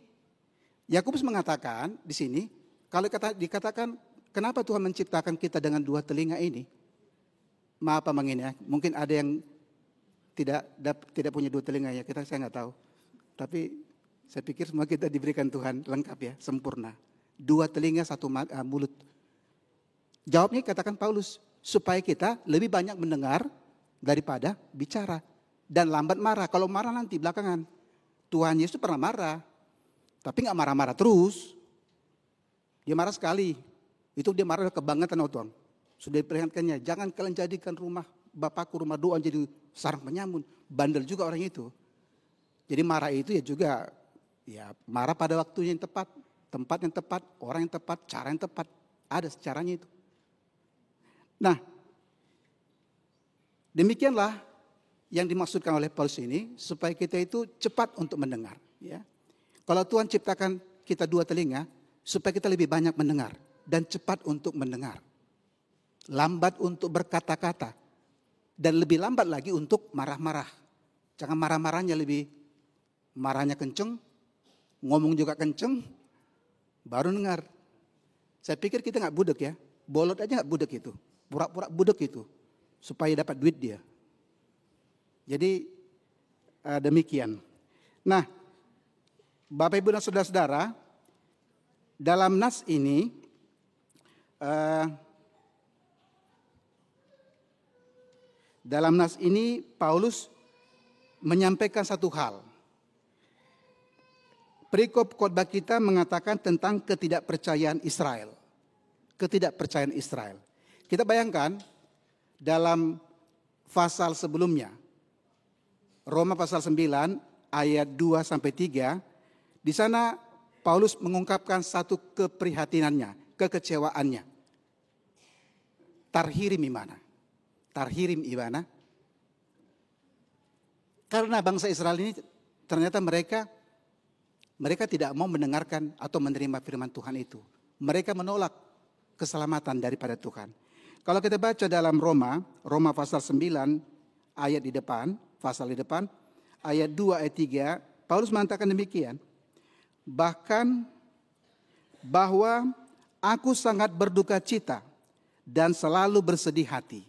Yakobus mengatakan di sini, kalau dikatakan kenapa Tuhan menciptakan kita dengan 2 telinga ini? Maaf Pak Mangin ya, mungkin ada yang tidak punya 2 telinga ya, saya nggak tahu. Tapi saya pikir semua kita diberikan Tuhan lengkap ya, sempurna. 2 telinga 1 mulut. Jawabnya katakan Paulus, supaya kita lebih banyak mendengar daripada bicara. Dan lambat marah, kalau marah nanti belakangan. Tuhan Yesus pernah marah, tapi nggak marah-marah terus. Dia marah sekali, itu dia marah kebangetan Tuhan. Sudah diperingatkannya, jangan kalian jadikan rumah Bapakku rumah doa jadi sarang penyamun. Bandel juga orang itu. Jadi marah itu ya juga ya marah pada waktunya yang tepat, tempat yang tepat, orang yang tepat, cara yang tepat. Ada caranya itu. Nah, demikianlah yang dimaksudkan oleh Paulus ini supaya kita itu cepat untuk mendengar. Ya, kalau Tuhan ciptakan kita 2 telinga supaya kita lebih banyak mendengar. dan cepat untuk mendengar. Lambat untuk berkata-kata. Dan lebih lambat lagi untuk marah-marah. Jangan marah-marahnya marahnya kenceng, ngomong juga kenceng, baru dengar. Saya pikir kita nggak budek ya. Bolot aja nggak budek itu. Pura-pura budek itu. Supaya dapat duit dia. Jadi demikian. Nah, Bapak Ibu dan Saudara-saudara, dalam nas ini Paulus menyampaikan satu hal. Perikop khotbah kita mengatakan tentang ketidakpercayaan Israel. Ketidakpercayaan Israel. Kita bayangkan dalam pasal sebelumnya, Roma pasal 9 ayat 2 sampai 3, di sana Paulus mengungkapkan satu keprihatinannya, kekecewaannya. Tarhirim imana. Tarhirim imana. Karena bangsa Israel ini ternyata mereka tidak mau mendengarkan atau menerima firman Tuhan itu. Mereka menolak keselamatan daripada Tuhan. Kalau kita baca dalam Roma pasal 9 ayat di depan, pasal di depan, ayat 2 ayat 3, Paulus mengatakan demikian. Bahkan bahwa aku sangat berduka cita dan selalu bersedih hati.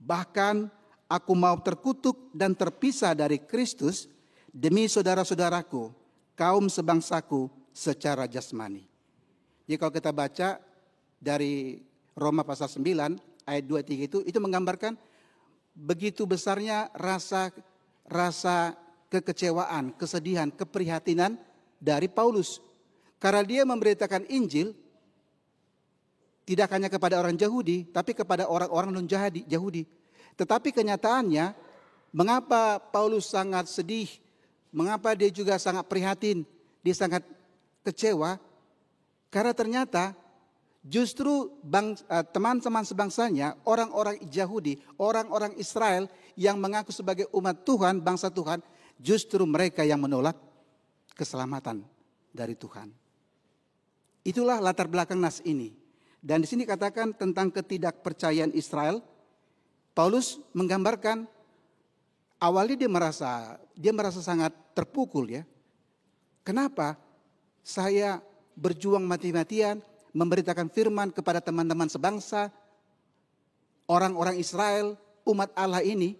Bahkan aku mau terkutuk dan terpisah dari Kristus demi saudara-saudaraku, kaum sebangsaku secara jasmani. Jadi kalau kita baca dari Roma pasal 9 ayat 2-3 itu menggambarkan begitu besarnya rasa kekecewaan, kesedihan, keprihatinan dari Paulus. Karena dia memberitakan Injil tidak hanya kepada orang Yahudi, tapi kepada orang-orang non-Yahudi. Tetapi kenyataannya, mengapa Paulus sangat sedih, mengapa dia juga sangat prihatin, dia sangat kecewa, karena ternyata justru teman-teman sebangsanya, orang-orang Yahudi, orang-orang Israel yang mengaku sebagai umat Tuhan, bangsa Tuhan, justru mereka yang menolak keselamatan dari Tuhan. Itulah latar belakang nas ini. Dan di sini katakan tentang ketidakpercayaan Israel. Paulus menggambarkan awalnya dia merasa sangat terpukul ya. Kenapa saya berjuang mati-matian memberitakan firman kepada teman-teman sebangsa, orang-orang Israel, umat Allah ini,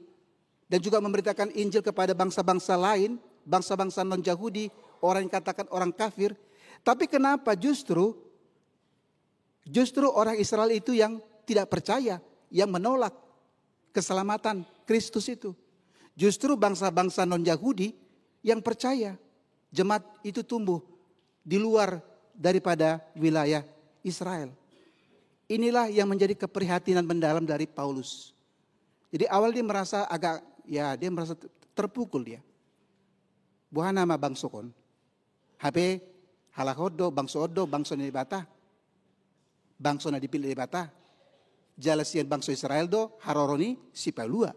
dan juga memberitakan Injil kepada bangsa-bangsa lain, bangsa-bangsa non-Yahudi, orang yang katakan orang kafir. Tapi kenapa justru orang Israel itu yang tidak percaya, yang menolak keselamatan Kristus itu. Justru bangsa-bangsa non-Yahudi yang percaya, jemaat itu tumbuh di luar daripada wilayah Israel. Inilah yang menjadi keprihatinan mendalam dari Paulus. Jadi awal dia merasa dia merasa terpukul dia. Buah nama bang sokon. HP halakodo bang sodo bang sona dibata. Bang sona dipilih dibata. Jalasian bangsa Israel do haroroni sipalua.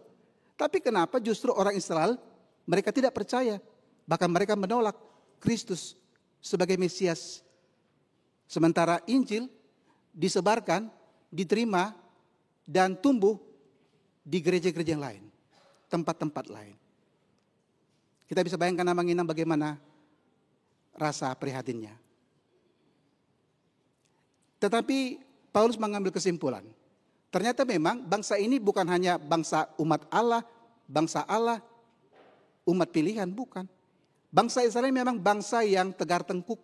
Tapi kenapa justru orang Israel mereka tidak percaya, bahkan mereka menolak Kristus sebagai Mesias. Sementara Injil disebarkan, diterima, dan tumbuh di gereja-gereja yang lain, tempat-tempat lain. Kita bisa bayangkan namanya bagaimana rasa prihatinnya. Tetapi Paulus mengambil kesimpulan. Ternyata memang bangsa ini bukan hanya bangsa umat Allah, umat pilihan, bukan. Bangsa Israel memang bangsa yang tegar tengkuk,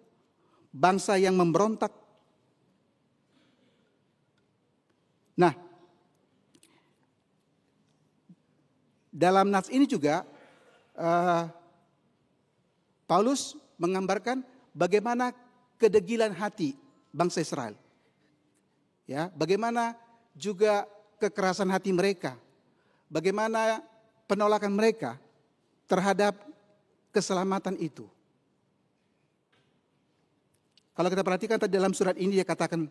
bangsa yang memberontak. Nah, dalam nas ini juga Paulus menggambarkan bagaimana kedegilan hati bangsa Israel. Ya, bagaimana juga kekerasan hati mereka. Bagaimana penolakan mereka terhadap keselamatan itu. Kalau kita perhatikan tadi dalam surat ini dia katakan,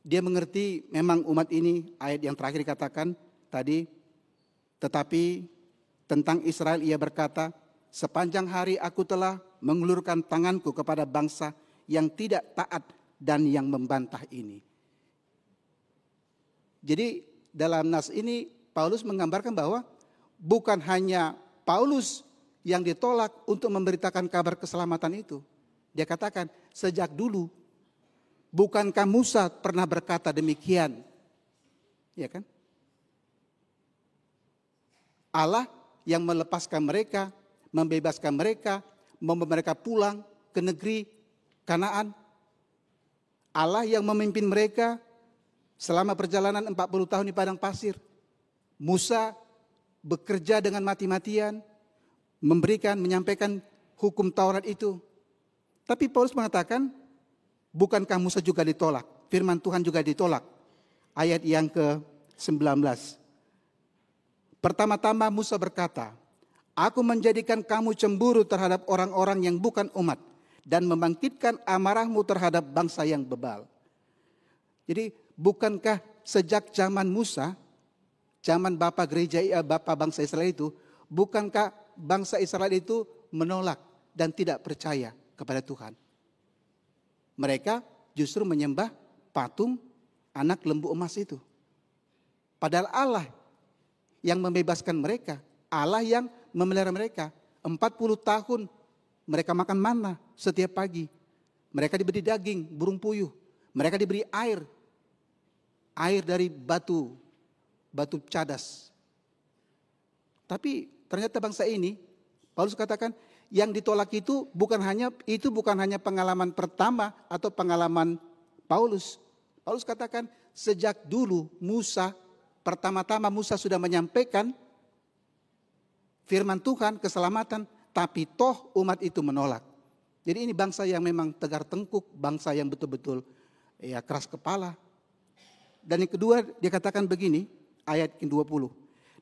dia mengerti memang umat ini, ayat yang terakhir dikatakan tadi, tetapi tentang Israel ia berkata, sepanjang hari aku telah mengulurkan tanganku kepada bangsa yang tidak taat dan yang membantah ini. Jadi dalam nas ini Paulus menggambarkan bahwa bukan hanya Paulus yang ditolak untuk memberitakan kabar keselamatan itu. Dia katakan, sejak dulu bukankah Musa pernah berkata demikian? Ya kan? Allah yang melepaskan mereka, membebaskan mereka, membawa mereka pulang ke negeri Kanaan. Allah yang memimpin mereka selama perjalanan 40 tahun di padang pasir. Musa bekerja dengan mati-matian, menyampaikan hukum Taurat itu. Tapi Paulus mengatakan, bukankah Musa juga ditolak? Firman Tuhan juga ditolak. Ayat yang ke-19. Pertama-tama Musa berkata, aku menjadikan kamu cemburu terhadap orang-orang yang bukan umat dan membangkitkan amarahmu terhadap bangsa yang bebal. Jadi bukankah sejak zaman Musa, zaman Bapa bangsa Israel itu, bukankah bangsa Israel itu menolak dan tidak percaya kepada Tuhan? Mereka justru menyembah patung anak lembu emas itu. Padahal Allah yang membebaskan mereka, Allah yang memelihara mereka. 40 tahun mereka makan manna setiap pagi. Mereka diberi daging, burung puyuh. Mereka diberi air dari batu cadas. Tapi ternyata bangsa ini, Paulus katakan, yang ditolak itu bukan hanya pengalaman pertama atau pengalaman Paulus. Paulus katakan sejak dulu pertama-tama Musa sudah menyampaikan firman Tuhan, keselamatan, tapi toh umat itu menolak. Jadi ini bangsa yang memang tegar tengkuk, bangsa yang betul-betul keras kepala. Dan yang kedua dia katakan begini, ayat ke-20.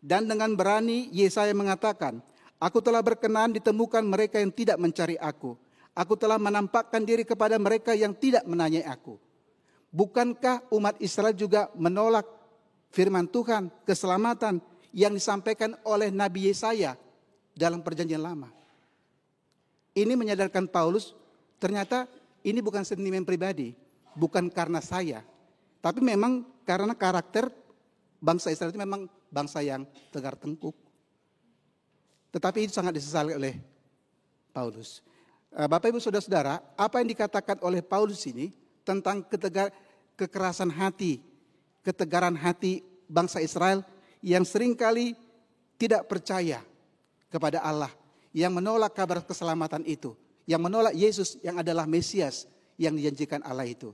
Dan dengan berani Yesaya mengatakan, aku telah berkenan ditemukan mereka yang tidak mencari aku. Aku telah menampakkan diri kepada mereka yang tidak menanyai aku. Bukankah umat Israel juga menolak firman Tuhan, keselamatan yang disampaikan oleh Nabi Yesaya dalam perjanjian lama? Ini menyadarkan Paulus, ternyata ini bukan sentimen pribadi, bukan karena saya, tapi memang karena karakter bangsa Israel itu memang bangsa yang tegar tengkuk. Tetapi itu sangat disesali oleh Paulus. Bapak Ibu Saudara-saudara, apa yang dikatakan oleh Paulus ini tentang kekerasan hati, ketegaran hati bangsa Israel yang seringkali tidak percaya kepada Allah, yang menolak kabar keselamatan itu, yang menolak Yesus yang adalah Mesias yang dijanjikan Allah itu.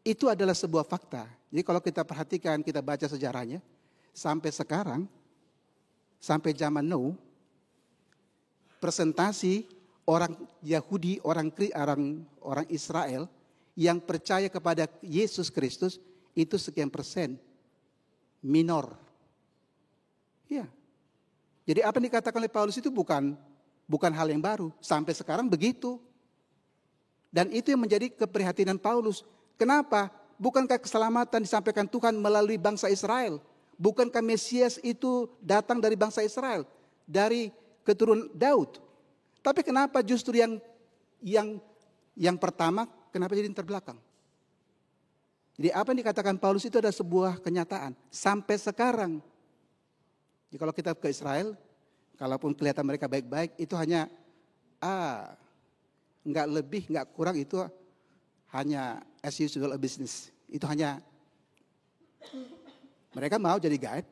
Itu adalah sebuah fakta. Jadi kalau kita perhatikan, kita baca sejarahnya, sampai sekarang, sampai zaman Nuh, presentasi orang Yahudi, orang Israel yang percaya kepada Yesus Kristus itu sekian persen, minor. Ya. Jadi apa yang dikatakan oleh Paulus itu bukan hal yang baru. Sampai sekarang begitu. Dan itu yang menjadi keprihatinan Paulus. Kenapa? Bukankah keselamatan disampaikan Tuhan melalui bangsa Israel? Bukankah Mesias itu datang dari bangsa Israel? Dari keturunan Daud? Tapi kenapa justru yang pertama, kenapa jadi terbelakang? Jadi apa yang dikatakan Paulus itu adalah sebuah kenyataan. Sampai sekarang. Jadi kalau kita ke Israel, kalaupun kelihatan mereka baik-baik, itu hanya enggak lebih, enggak kurang, itu hanya as usual business. Itu hanya mereka mau jadi guide,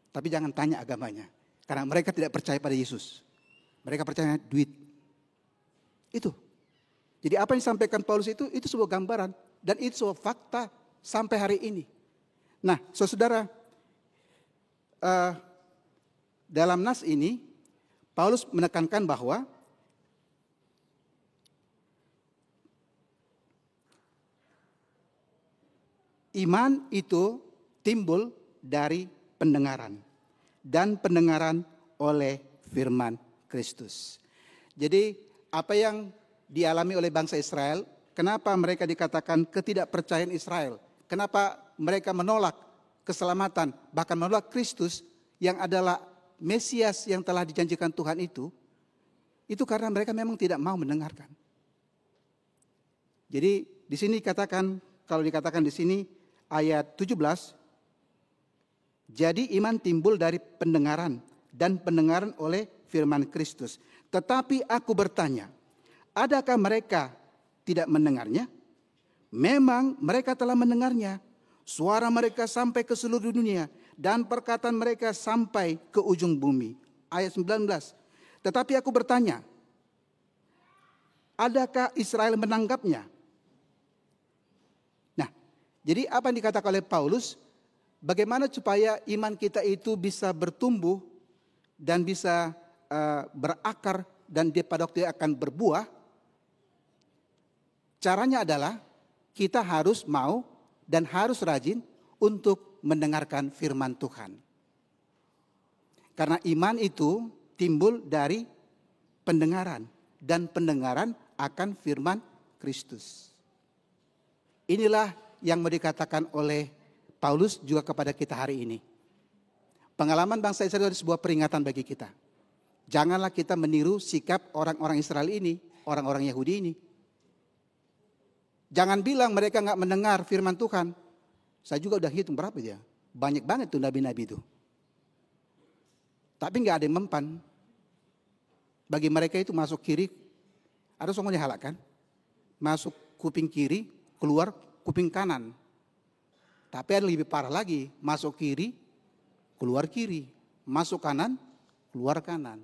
tapi jangan tanya agamanya. Karena mereka tidak percaya pada Yesus. Mereka percaya duit. Itu. Jadi apa yang disampaikan Paulus itu sebuah gambaran. Dan itu sebuah fakta sampai hari ini. Nah, saudara, dalam nas ini, Paulus menekankan bahwa iman itu timbul dari pendengaran. Dan pendengaran oleh firman Kristus. Jadi apa yang dialami oleh bangsa Israel, kenapa mereka dikatakan ketidakpercayaan Israel? Kenapa mereka menolak keselamatan, bahkan menolak Kristus yang adalah Mesias yang telah dijanjikan Tuhan itu karena mereka memang tidak mau mendengarkan. Jadi di sini katakan, kalau dikatakan di sini ayat 17, jadi iman timbul dari pendengaran dan pendengaran oleh firman Kristus. Tetapi aku bertanya, adakah mereka tidak mendengarnya? Memang mereka telah mendengarnya. Suara mereka sampai ke seluruh dunia dan perkataan mereka sampai ke ujung bumi. Ayat 19. Tetapi aku bertanya, adakah Israel menanggapnya? Nah, jadi apa yang dikatakan oleh Paulus, bagaimana supaya iman kita itu bisa bertumbuh dan bisa berakar dan dia pada waktu akan berbuah? Caranya adalah kita harus mau dan harus rajin untuk mendengarkan firman Tuhan. Karena iman itu timbul dari pendengaran dan pendengaran akan firman Kristus. Inilah yang mau dikatakan oleh Paulus juga kepada kita hari ini. Pengalaman bangsa Israel itu sebuah peringatan bagi kita. Janganlah kita meniru sikap orang-orang Israel ini, orang-orang Yahudi ini. Jangan bilang mereka nggak mendengar firman Tuhan. Saya juga udah hitung berapa ya. Banyak banget tuh nabi-nabi itu. Tapi nggak ada yang mempan. Bagi mereka itu masuk kiri, ada semuanya halak kan? Masuk kuping kiri, keluar kuping kanan. Tapi ada lebih parah lagi, masuk kiri, keluar kiri. Masuk kanan, keluar kanan.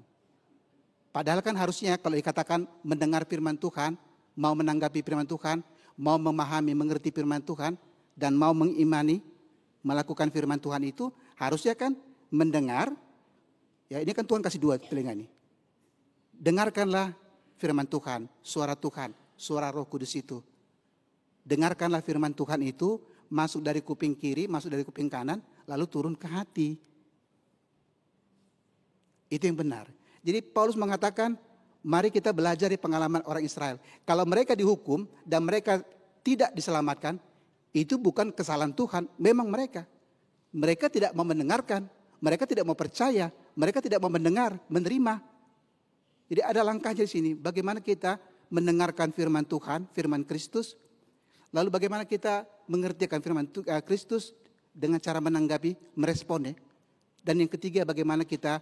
Padahal kan harusnya kalau dikatakan mendengar firman Tuhan, mau menanggapi firman Tuhan, mau memahami, mengerti firman Tuhan, dan mau mengimani, melakukan firman Tuhan itu, harusnya kan mendengar, ya ini kan Tuhan kasih dua telinga ini. Dengarkanlah firman Tuhan, suara Roh Kudus itu. Dengarkanlah firman Tuhan itu, masuk dari kuping kiri, masuk dari kuping kanan, lalu turun ke hati. Itu yang benar. Jadi Paulus mengatakan, mari kita belajar dari pengalaman orang Israel. Kalau mereka dihukum dan mereka tidak diselamatkan, itu bukan kesalahan Tuhan, memang mereka. Mereka tidak mau mendengarkan, mereka tidak mau percaya, mereka tidak mau mendengar, menerima. Jadi ada langkahnya di sini, bagaimana kita mendengarkan firman Tuhan, firman Kristus, lalu bagaimana kita mengertikan firman Kristus dengan cara menanggapi, meresponnya. Dan yang ketiga, bagaimana kita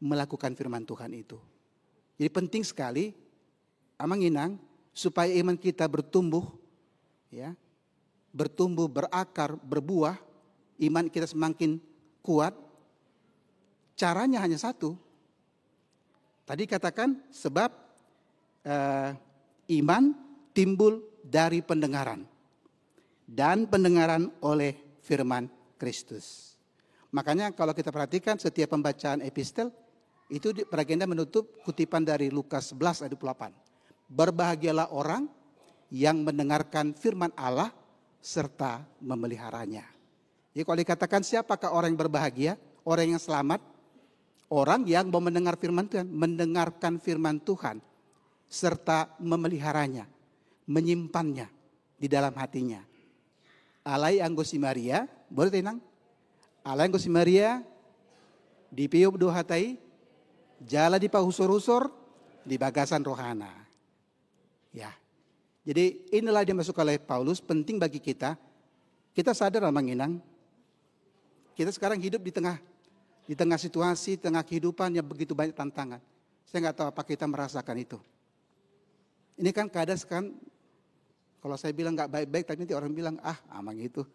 melakukan firman Tuhan itu. Jadi penting sekali, Amanginang, supaya iman kita bertumbuh, ya, bertumbuh, berakar, berbuah, iman kita semakin kuat. Caranya hanya satu. Tadi katakan sebab iman timbul dari pendengaran dan pendengaran oleh firman Kristus. Makanya kalau kita perhatikan setiap pembacaan epistel itu beragenda menutup kutipan dari Lukas 11 ayat 28. Berbahagialah orang yang mendengarkan firman Allah serta memeliharanya. Jadi kalau dikatakan siapakah orang yang berbahagia, orang yang selamat, orang yang mau mendengar firman Tuhan, mendengarkan firman Tuhan serta memeliharanya, menyimpannya di dalam hatinya. Alai anggosi Maria, boleh tenang? Alai anggosi Maria, di piup do hatai, jala di pahusur-usur, di bagasan rohana. Ya, jadi inilah yang dimasuk oleh Paulus, penting bagi kita. Kita sadar Manginang, kita sekarang hidup di tengah situasi, tengah kehidupan yang begitu banyak tantangan. Saya nggak tahu apa kita merasakan itu. Ini kan kadang kan, kalau saya bilang nggak baik-baik, tapi nanti orang bilang, amang itu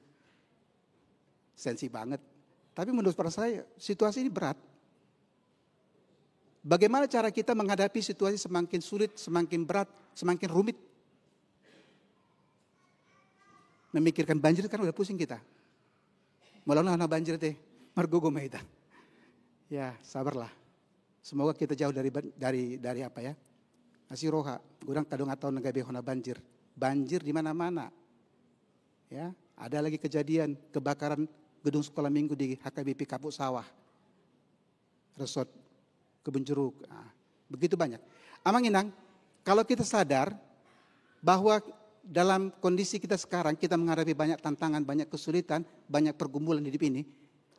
sensi banget. Tapi menurut saya situasi ini berat. Bagaimana cara kita menghadapi situasi semakin sulit, semakin berat, semakin rumit? Memikirkan banjir kan udah pusing kita. Malah banjir teh, margogo maita. Ya, sabarlah. Semoga kita jauh dari apa ya? Asih roha, gurang kadang atau nagabe hona banjir. Banjir di mana-mana. Ya, ada lagi kejadian kebakaran gedung sekolah minggu di HKBP Kapuk Sawah. Resort Kebun Jeruk. Begitu banyak. Amanginang, kalau kita sadar bahwa dalam kondisi kita sekarang kita menghadapi banyak tantangan, banyak kesulitan, banyak pergumulan hidup ini.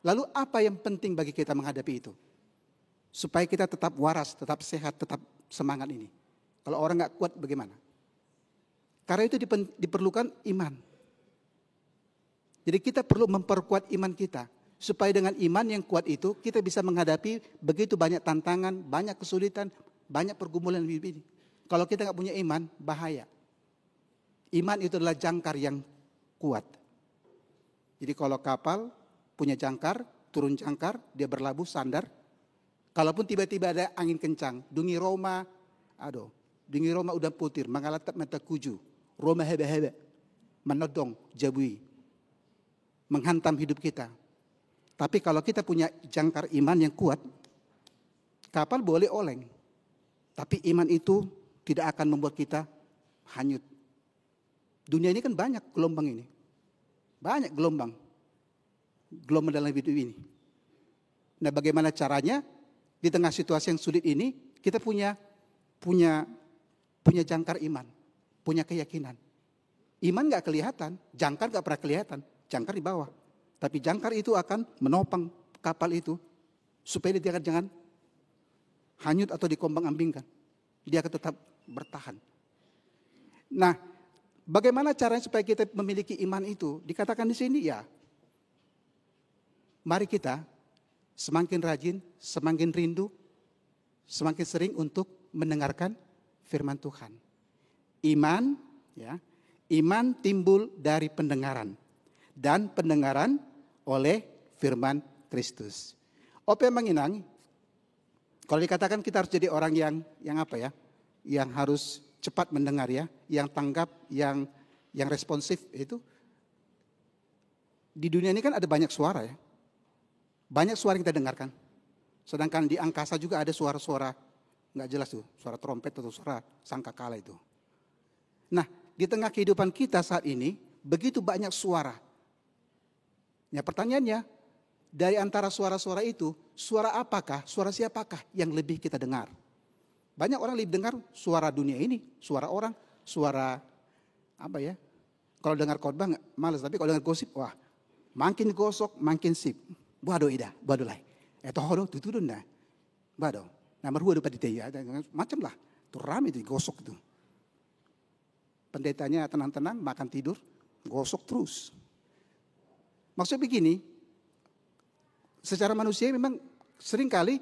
Lalu apa yang penting bagi kita menghadapi itu? Supaya kita tetap waras, tetap sehat, tetap semangat ini. Kalau orang nggak kuat bagaimana? Karena itu diperlukan iman. Jadi kita perlu memperkuat iman kita. Supaya dengan iman yang kuat itu kita bisa menghadapi begitu banyak tantangan, banyak kesulitan, banyak pergumulan hidup ini. Kalau kita nggak punya iman, bahaya. Iman itu adalah jangkar yang kuat. Jadi kalau kapal punya jangkar, turun jangkar, dia berlabuh, sandar. Kalaupun tiba-tiba ada angin kencang, dungi Roma udah putir, mengalatap mata kuju. Roma hebe-hebe, menodong, jabui, menghantam hidup kita. Tapi kalau kita punya jangkar iman yang kuat, kapal boleh oleng. Tapi iman itu tidak akan membuat kita hanyut. Dunia ini kan banyak gelombang ini. Banyak gelombang dalam hidup ini. Nah, bagaimana caranya di tengah situasi yang sulit ini kita punya jangkar iman, punya keyakinan. Iman nggak kelihatan, jangkar nggak pernah kelihatan, jangkar di bawah. Tapi jangkar itu akan menopang kapal itu supaya dia jangan hanyut atau dikombang-ambingkan. Dia akan tetap bertahan. Nah, bagaimana caranya supaya kita memiliki iman itu? Dikatakan di sini ya, mari kita semakin rajin, semakin rindu, semakin sering untuk mendengarkan firman Tuhan. Iman, ya, iman timbul dari pendengaran dan pendengaran oleh firman Kristus. Ope menginang, kalau dikatakan kita harus jadi orang yang apa ya, yang harus cepat mendengar ya, yang tanggap, yang responsif itu. Di dunia ini kan ada banyak suara ya. Banyak suara yang kita dengarkan. Sedangkan di angkasa juga ada suara-suara nggak jelas tuh, suara trompet atau suara sangkakala itu. Nah, di tengah kehidupan kita saat ini begitu banyak suara. Ya, pertanyaannya, dari antara suara-suara itu, suara apakah, suara siapakah yang lebih kita dengar? Banyak orang lebih dengar suara dunia ini, suara orang, suara apa ya? Kalau dengar khotbah males, tapi kalau dengar gosip, wah, makin gosok, makin sip. Buado ida, buado lai. Tohoro tutudun dah. Buado. Nomor 2 dapat ditanya, macam lah. Tuh rame itu gosok itu. Pendetanya tenang-tenang, makan tidur, gosok terus. Maksudnya begini, secara manusia memang seringkali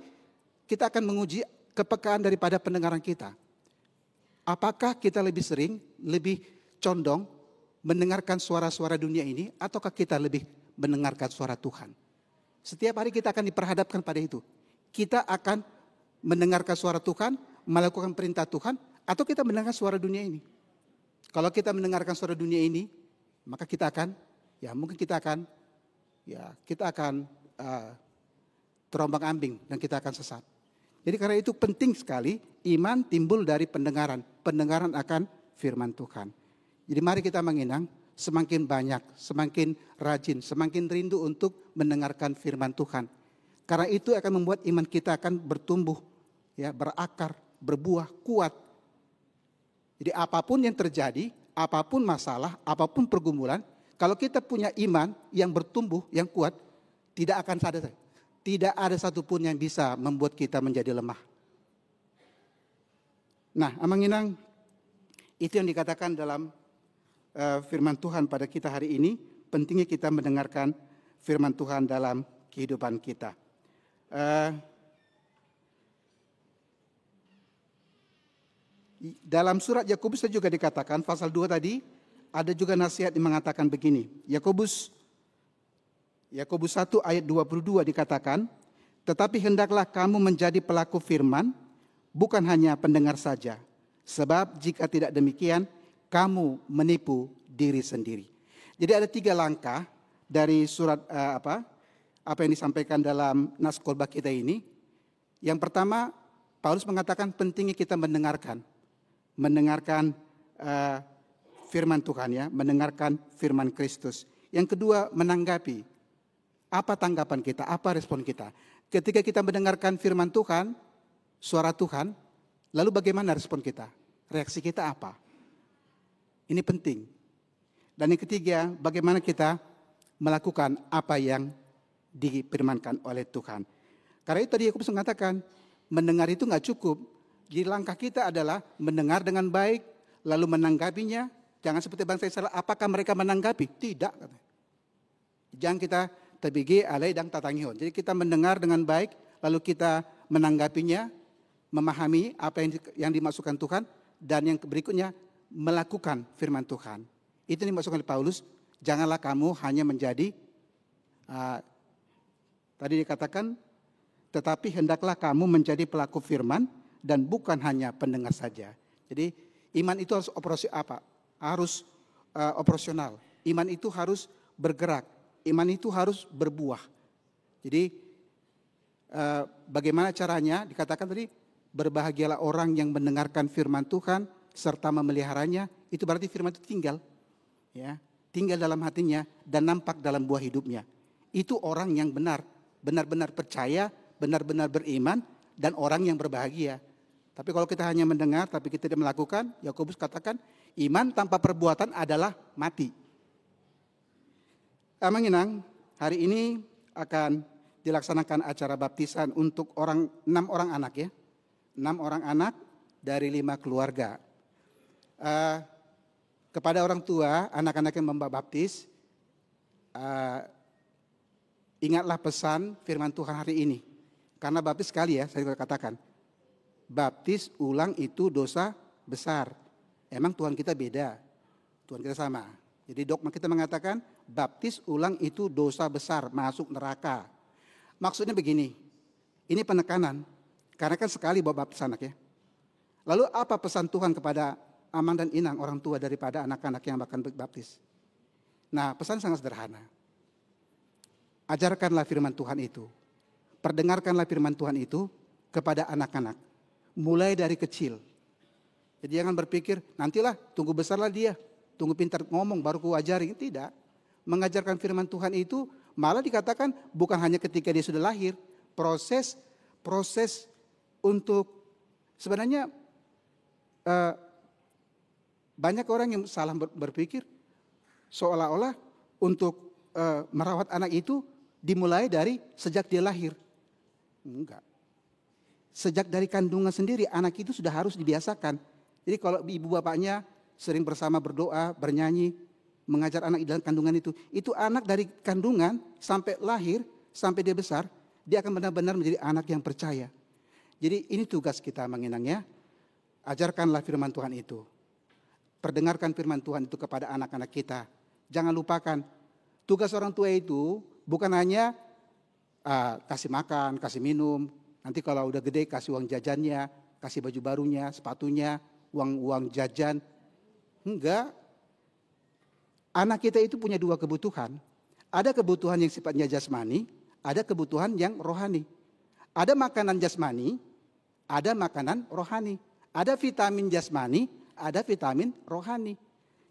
kita akan menguji kepekaan daripada pendengaran kita. Apakah kita lebih sering, lebih condong mendengarkan suara-suara dunia ini, ataukah kita lebih mendengarkan suara Tuhan? Setiap hari kita akan diperhadapkan pada itu. Kita akan mendengarkan suara Tuhan, melakukan perintah Tuhan, atau kita mendengar suara dunia ini. Kalau kita mendengarkan suara dunia ini, maka kita akan, kita akan terombang-ambing dan kita akan sesat. Jadi karena itu penting sekali, iman timbul dari pendengaran. Pendengaran akan firman Tuhan. Jadi mari kita menginang, semakin banyak, semakin rajin, semakin rindu untuk mendengarkan firman Tuhan. Karena itu akan membuat iman kita akan bertumbuh, ya, berakar, berbuah, kuat. Jadi apapun yang terjadi, apapun masalah, apapun pergumulan, kalau kita punya iman yang bertumbuh, yang kuat, tidak ada satupun yang bisa membuat kita menjadi lemah. Nah, amanginang, itu yang dikatakan dalam firman Tuhan pada kita hari ini, pentingnya kita mendengarkan firman Tuhan dalam kehidupan kita. Dalam surat Yakobus juga dikatakan, pasal 2 tadi, ada juga nasihat yang mengatakan begini. Yakobus 1 ayat 22 dikatakan, tetapi hendaklah kamu menjadi pelaku firman, bukan hanya pendengar saja. Sebab jika tidak demikian, kamu menipu diri sendiri. Jadi ada 3 langkah dari surat apa yang disampaikan dalam nas khotbah kita ini. Yang pertama, Paulus mengatakan pentingnya kita mendengarkan firman Tuhan ya, mendengarkan firman Kristus. Yang kedua, menanggapi. Apa tanggapan kita, apa respon kita? Ketika kita mendengarkan firman Tuhan, suara Tuhan, lalu bagaimana respon kita? Reaksi kita apa? Ini penting. Dan yang ketiga, bagaimana kita melakukan apa yang difirmankan oleh Tuhan. Karena itu tadi Yakobus mengatakan, mendengar itu nggak cukup. Jadi langkah kita adalah mendengar dengan baik, lalu menanggapinya, Jangan seperti bangsa Israel, apakah mereka menanggapi? Tidak. Katanya. Jangan kita tabigi alai dan tatangihon. Jadi kita mendengar dengan baik, lalu kita menanggapinya, memahami apa yang dimaksudkan Tuhan, dan yang berikutnya melakukan firman Tuhan. Itu yang dimaksudkan oleh Paulus. Janganlah kamu hanya menjadi, tadi dikatakan, tetapi hendaklah kamu menjadi pelaku firman dan bukan hanya pendengar saja. Jadi iman itu harus harus operasional. Iman itu harus bergerak. Iman itu harus berbuah. Jadi bagaimana caranya? Dikatakan tadi, berbahagialah orang yang mendengarkan firman Tuhan serta memeliharanya. Itu berarti firman itu tinggal, ya, tinggal dalam hatinya dan nampak dalam buah hidupnya. Itu orang yang benar-benar percaya, benar-benar beriman, dan orang yang berbahagia. Tapi kalau kita hanya mendengar tapi kita tidak melakukan, Yakobus katakan iman tanpa perbuatan adalah mati. Menginang, hari ini akan dilaksanakan acara baptisan untuk 6 orang anak, ya. 6 orang anak dari 5 keluarga. Kepada orang tua, anak-anak yang membaptis, ingatlah pesan firman Tuhan hari ini. Karena baptis sekali, ya, saya katakan. Baptis ulang itu dosa besar. Emang Tuhan kita beda, Tuhan kita sama. Jadi dogma kita mengatakan baptis ulang itu dosa besar, masuk neraka. Maksudnya begini, ini penekanan. Karena kan sekali bawa baptis anak, ya. Lalu apa pesan Tuhan kepada Amang dan Inang, orang tua daripada anak-anak yang akan baptis? Nah, pesan sangat sederhana. Ajarkanlah firman Tuhan itu. Perdengarkanlah firman Tuhan itu kepada anak-anak. Mulai dari kecil. Jadi jangan berpikir, nantilah tunggu besarlah dia. Tunggu pintar ngomong baru ku ajarin. Tidak. Mengajarkan firman Tuhan itu malah dikatakan bukan hanya ketika dia sudah lahir. Proses untuk sebenarnya banyak orang yang salah berpikir seolah-olah untuk merawat anak itu dimulai dari sejak dia lahir. Enggak. Sejak dari kandungan sendiri anak itu sudah harus dibiasakan. Jadi kalau ibu bapaknya sering bersama berdoa, bernyanyi, mengajar anak dalam kandungan itu anak dari kandungan sampai lahir, sampai dia besar, dia akan benar-benar menjadi anak yang percaya. Jadi ini tugas kita, menginangnya. Ajarkanlah firman Tuhan itu. Perdengarkan firman Tuhan itu kepada anak-anak kita. Jangan lupakan, tugas orang tua itu bukan hanya kasih makan, kasih minum. Nanti kalau udah gede kasih uang jajannya, kasih baju barunya, sepatunya, uang jajan. Enggak. Anak kita itu punya 2 kebutuhan. Ada kebutuhan yang sifatnya jasmani, ada kebutuhan yang rohani. Ada makanan jasmani, ada makanan rohani. Ada vitamin jasmani, ada vitamin rohani.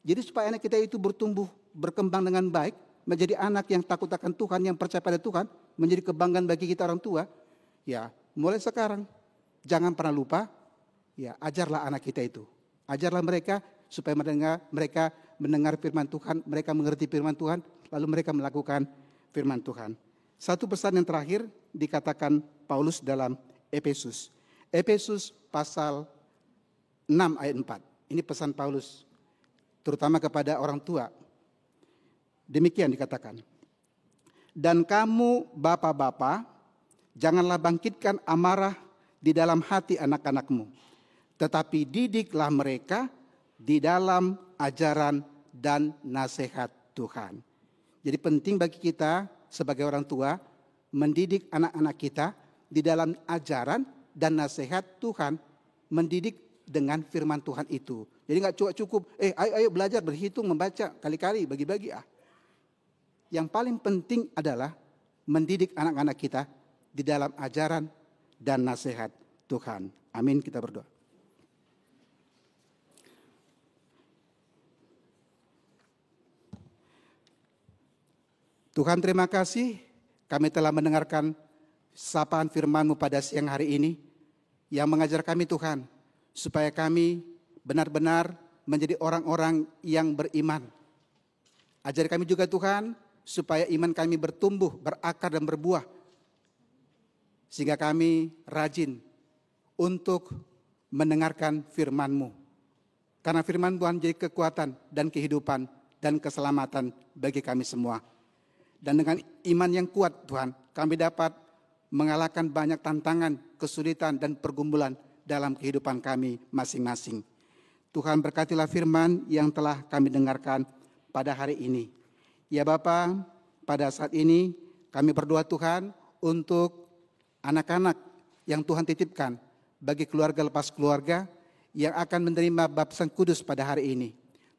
Jadi supaya anak kita itu bertumbuh, berkembang dengan baik, menjadi anak yang takut akan Tuhan, yang percaya pada Tuhan, menjadi kebanggaan bagi kita orang tua. Ya, mulai sekarang jangan pernah lupa, ya, ajarlah anak kita itu. Ajarlah mereka supaya mereka mendengar firman Tuhan, mereka mengerti firman Tuhan, lalu mereka melakukan firman Tuhan. Satu pesan yang terakhir dikatakan Paulus dalam Efesus. Efesus pasal 6 ayat 4. Ini pesan Paulus terutama kepada orang tua. Demikian dikatakan. Dan kamu bapak-bapak, janganlah bangkitkan amarah di dalam hati anak-anakmu, tetapi didiklah mereka di dalam ajaran dan nasihat Tuhan. Jadi penting bagi kita sebagai orang tua mendidik anak-anak kita di dalam ajaran dan nasihat Tuhan, mendidik dengan firman Tuhan itu. Jadi nggak cukup, ayo belajar berhitung, membaca kali-kali, bagi-bagi. Yang paling penting adalah mendidik anak-anak kita di dalam ajaran dan nasihat Tuhan. Amin, kita berdoa. Tuhan, terima kasih kami telah mendengarkan sapaan firman-Mu pada siang hari ini yang mengajar kami Tuhan, supaya kami benar-benar menjadi orang-orang yang beriman. Ajar kami juga Tuhan, supaya iman kami bertumbuh, berakar dan berbuah. Sehingga kami rajin untuk mendengarkan firman-Mu. Karena firman Tuhan jadi kekuatan dan kehidupan dan keselamatan bagi kami semua. Dan dengan iman yang kuat Tuhan, kami dapat mengalahkan banyak tantangan, kesulitan dan pergumulan dalam kehidupan kami masing-masing. Tuhan berkatilah firman yang telah kami dengarkan pada hari ini. Ya Bapa, pada saat ini kami berdoa Tuhan untuk anak-anak yang Tuhan titipkan bagi keluarga lepas keluarga yang akan menerima baptisan kudus pada hari ini.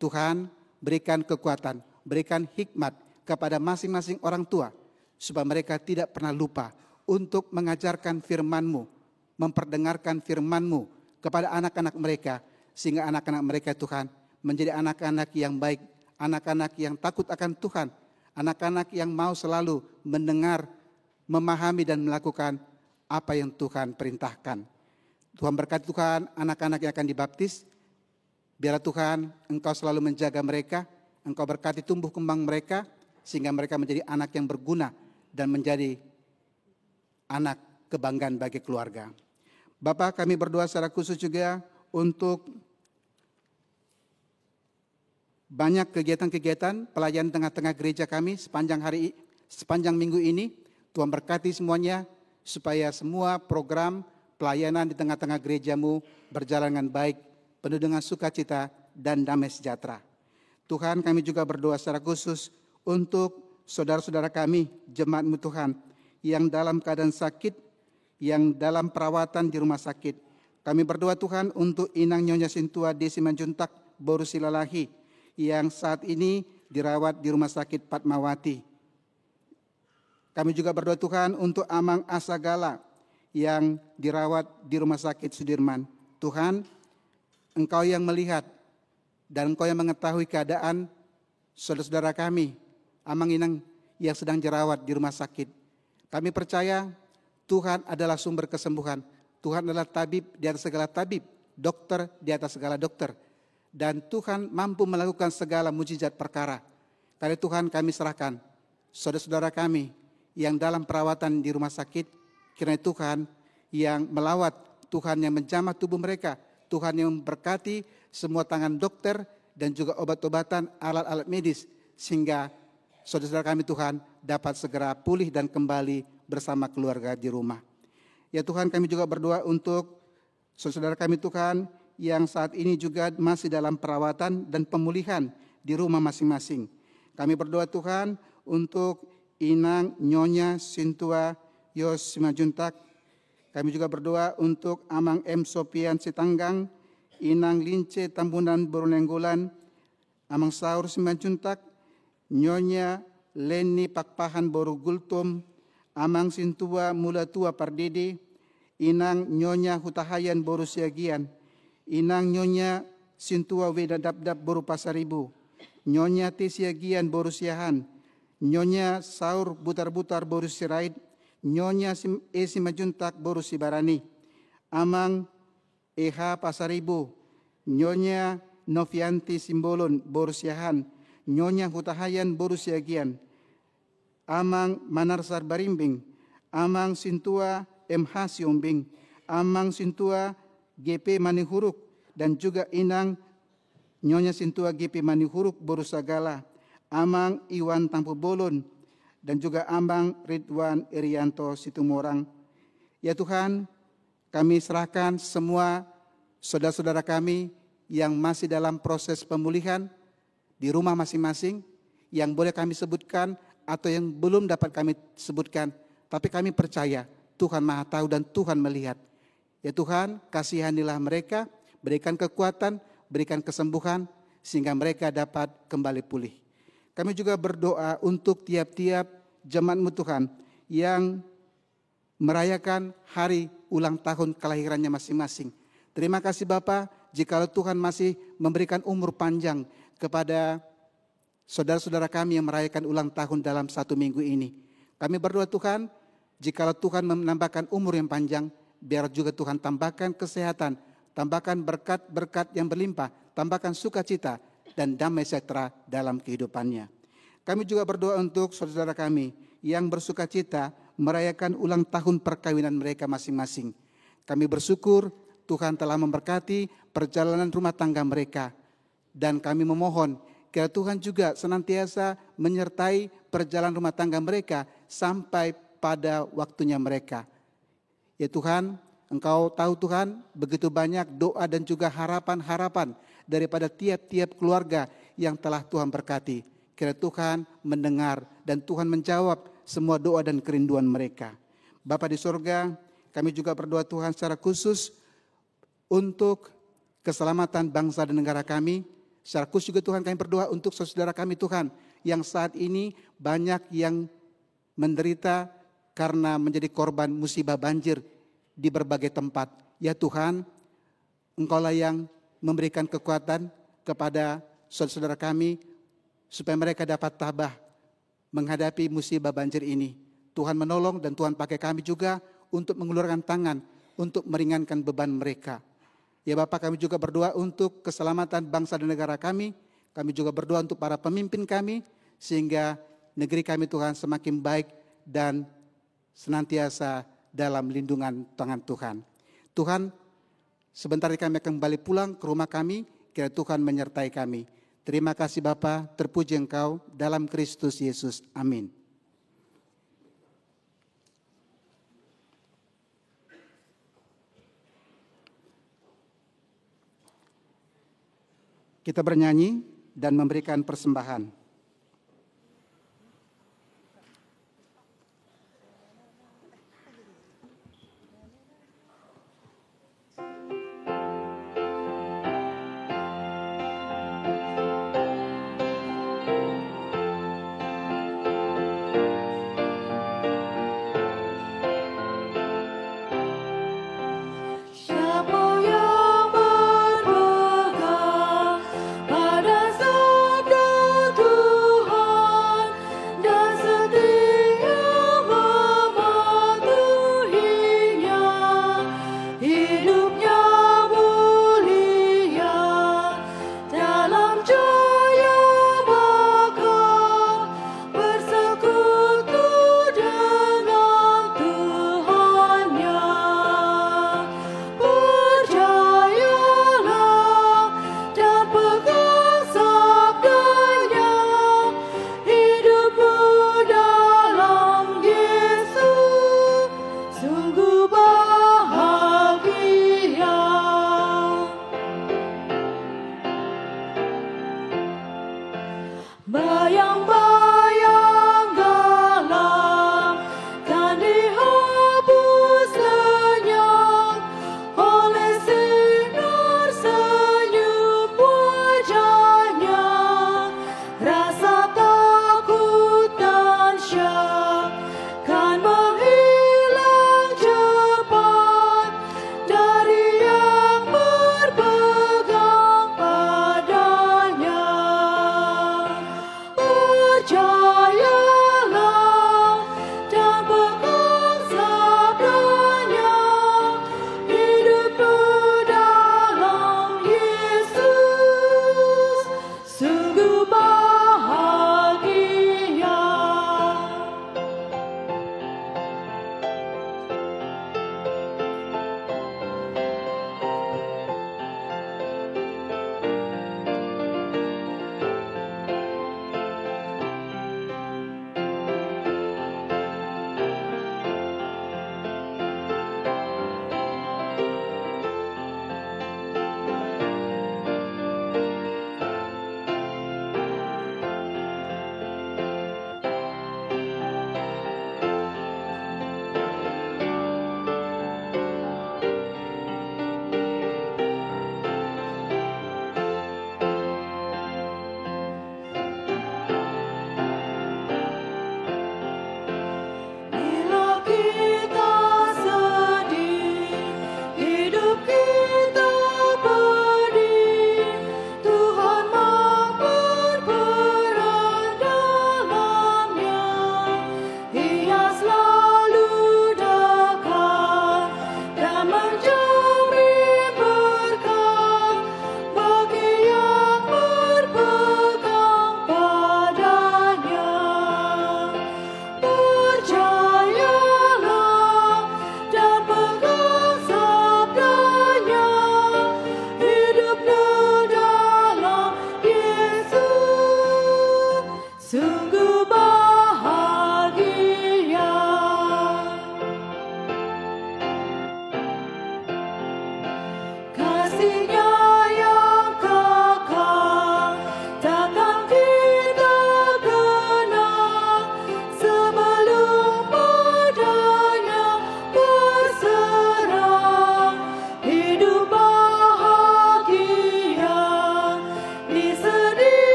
Tuhan, berikan kekuatan, berikan hikmat kepada masing-masing orang tua supaya mereka tidak pernah lupa untuk mengajarkan firman-Mu, memperdengarkan firman-Mu kepada anak-anak mereka, sehingga anak-anak mereka Tuhan menjadi anak-anak yang baik, anak-anak yang takut akan Tuhan, anak-anak yang mau selalu mendengar, memahami dan melakukan apa yang Tuhan perintahkan. Tuhan berkati Tuhan anak-anak yang akan dibaptis. Biarlah Tuhan Engkau selalu menjaga mereka. Engkau berkati tumbuh kembang mereka sehingga mereka menjadi anak yang berguna dan menjadi anak kebanggaan bagi keluarga. Bapa, kami berdoa secara khusus juga untuk banyak kegiatan-kegiatan pelayanan tengah-tengah gereja kami sepanjang minggu ini. Tuhan berkati semuanya supaya semua program pelayanan di tengah-tengah gereja-Mu berjalan dengan baik, penuh dengan sukacita dan damai sejahtera. Tuhan, kami juga berdoa secara khusus untuk saudara-saudara kami, jemaat-Mu Tuhan, yang dalam keadaan sakit, yang dalam perawatan di rumah sakit. Kami berdoa Tuhan untuk Inang Nyonya Sintua Desi Manjuntak Boru Silalahi, yang saat ini dirawat di rumah sakit Fatmawati. Kami juga berdoa Tuhan untuk Amang Asagala, yang dirawat di rumah sakit Sudirman. Tuhan, Engkau yang melihat dan Engkau yang mengetahui keadaan saudara-saudara kami, Amang Inang yang sedang dirawat di rumah sakit. Kami percaya Tuhan adalah sumber kesembuhan. Tuhan adalah tabib di atas segala tabib, dokter di atas segala dokter. Dan Tuhan mampu melakukan segala mujizat perkara. Karena Tuhan kami serahkan saudara-saudara kami yang dalam perawatan di rumah sakit, kiranya Tuhan yang melawat, Tuhan yang menjamah tubuh mereka, Tuhan yang memberkati semua tangan dokter dan juga obat-obatan, alat-alat medis, sehingga saudara-saudara kami Tuhan dapat segera pulih dan kembali bersama keluarga di rumah. Ya Tuhan, kami juga berdoa untuk saudara-saudara kami Tuhan yang saat ini juga masih dalam perawatan dan pemulihan di rumah masing-masing. Kami berdoa Tuhan untuk Inang Nyonya Sintua Yos Simajuntak. Kami juga berdoa untuk Amang M. Sopian Sitanggang, Inang Lince Tambunan Bornenggolan, Amang Saur Simajuntak, Nyonya Leni Pakpahan Boru Gultum, Amang Sintua Mulatua Pardede, Inang Nyonya Hutahayan Boru Siagian, Inang Nyonya Sintua Wedadabdab Boru Pasaribu, Nyonya Tesiagian Boru Siahan, Nyonya Saur Butar-Butar Boru Sirait, Nyonya Esi Majuntak Boru Sibarani, Amang Eha Pasaribu, Nyonya Novianti Simbolon Boru Siahan, Nyonya Hutahayan Boru Siagian, Amang Manarsar Barimbing, Amang Sintua MH Siombing, Amang Sintua GP Manihuruk, dan juga Inang Nyonya Sintua GP Manihuruk Boru Sagala, Amang Iwan Tampu Bolon, dan juga Amang Ridwan Irianto Situmorang. Ya Tuhan, kami serahkan semua saudara-saudara kami yang masih dalam proses pemulihan di rumah masing-masing, yang boleh kami sebutkan atau yang belum dapat kami sebutkan, tapi kami percaya Tuhan Maha Tahu dan Tuhan melihat. Ya Tuhan, kasihanilah mereka, berikan kekuatan, berikan kesembuhan, sehingga mereka dapat kembali pulih. Kami juga berdoa untuk tiap-tiap jemaat-Mu Tuhan yang merayakan hari ulang tahun kelahirannya masing-masing. Terima kasih Bapa, jikalau Tuhan masih memberikan umur panjang kepada saudara-saudara kami yang merayakan ulang tahun dalam 1 minggu ini. Kami berdoa Tuhan, jikalau Tuhan menambahkan umur yang panjang, biar juga Tuhan tambahkan kesehatan, tambahkan berkat-berkat yang berlimpah, tambahkan sukacita dan damai sejahtera dalam kehidupannya. Kami juga berdoa untuk saudara kami yang bersukacita merayakan ulang tahun perkawinan mereka masing-masing. Kami bersyukur Tuhan telah memberkati perjalanan rumah tangga mereka. Dan kami memohon kiranya Tuhan juga senantiasa menyertai perjalanan rumah tangga mereka sampai pada waktunya mereka. Ya Tuhan, Engkau tahu Tuhan begitu banyak doa dan juga harapan-harapan daripada tiap-tiap keluarga yang telah Tuhan berkati. Kiranya Tuhan mendengar dan Tuhan menjawab semua doa dan kerinduan mereka. Bapa di surga, kami juga berdoa Tuhan secara khusus untuk keselamatan bangsa dan negara kami. Secara khusus juga Tuhan kami berdoa untuk saudara kami Tuhan yang saat ini banyak yang menderita karena menjadi korban musibah banjir di berbagai tempat. Ya Tuhan, Engkaulah yang memberikan kekuatan kepada saudara-saudara kami supaya mereka dapat tabah menghadapi musibah banjir ini. Tuhan menolong dan Tuhan pakai kami juga untuk mengulurkan tangan untuk meringankan beban mereka. Ya Bapak, kami juga berdoa untuk keselamatan bangsa dan negara kami. Kami juga berdoa untuk para pemimpin kami sehingga negeri kami Tuhan semakin baik dan senantiasa dalam lindungan tangan Tuhan. Tuhan, sebentar kami akan kembali pulang ke rumah kami, kiranya Tuhan menyertai kami. Terima kasih Bapa, terpuji Engkau dalam Kristus Yesus. Amin. Kita bernyanyi dan memberikan persembahan. Siapa yang berpegang pada sabda Tuhan?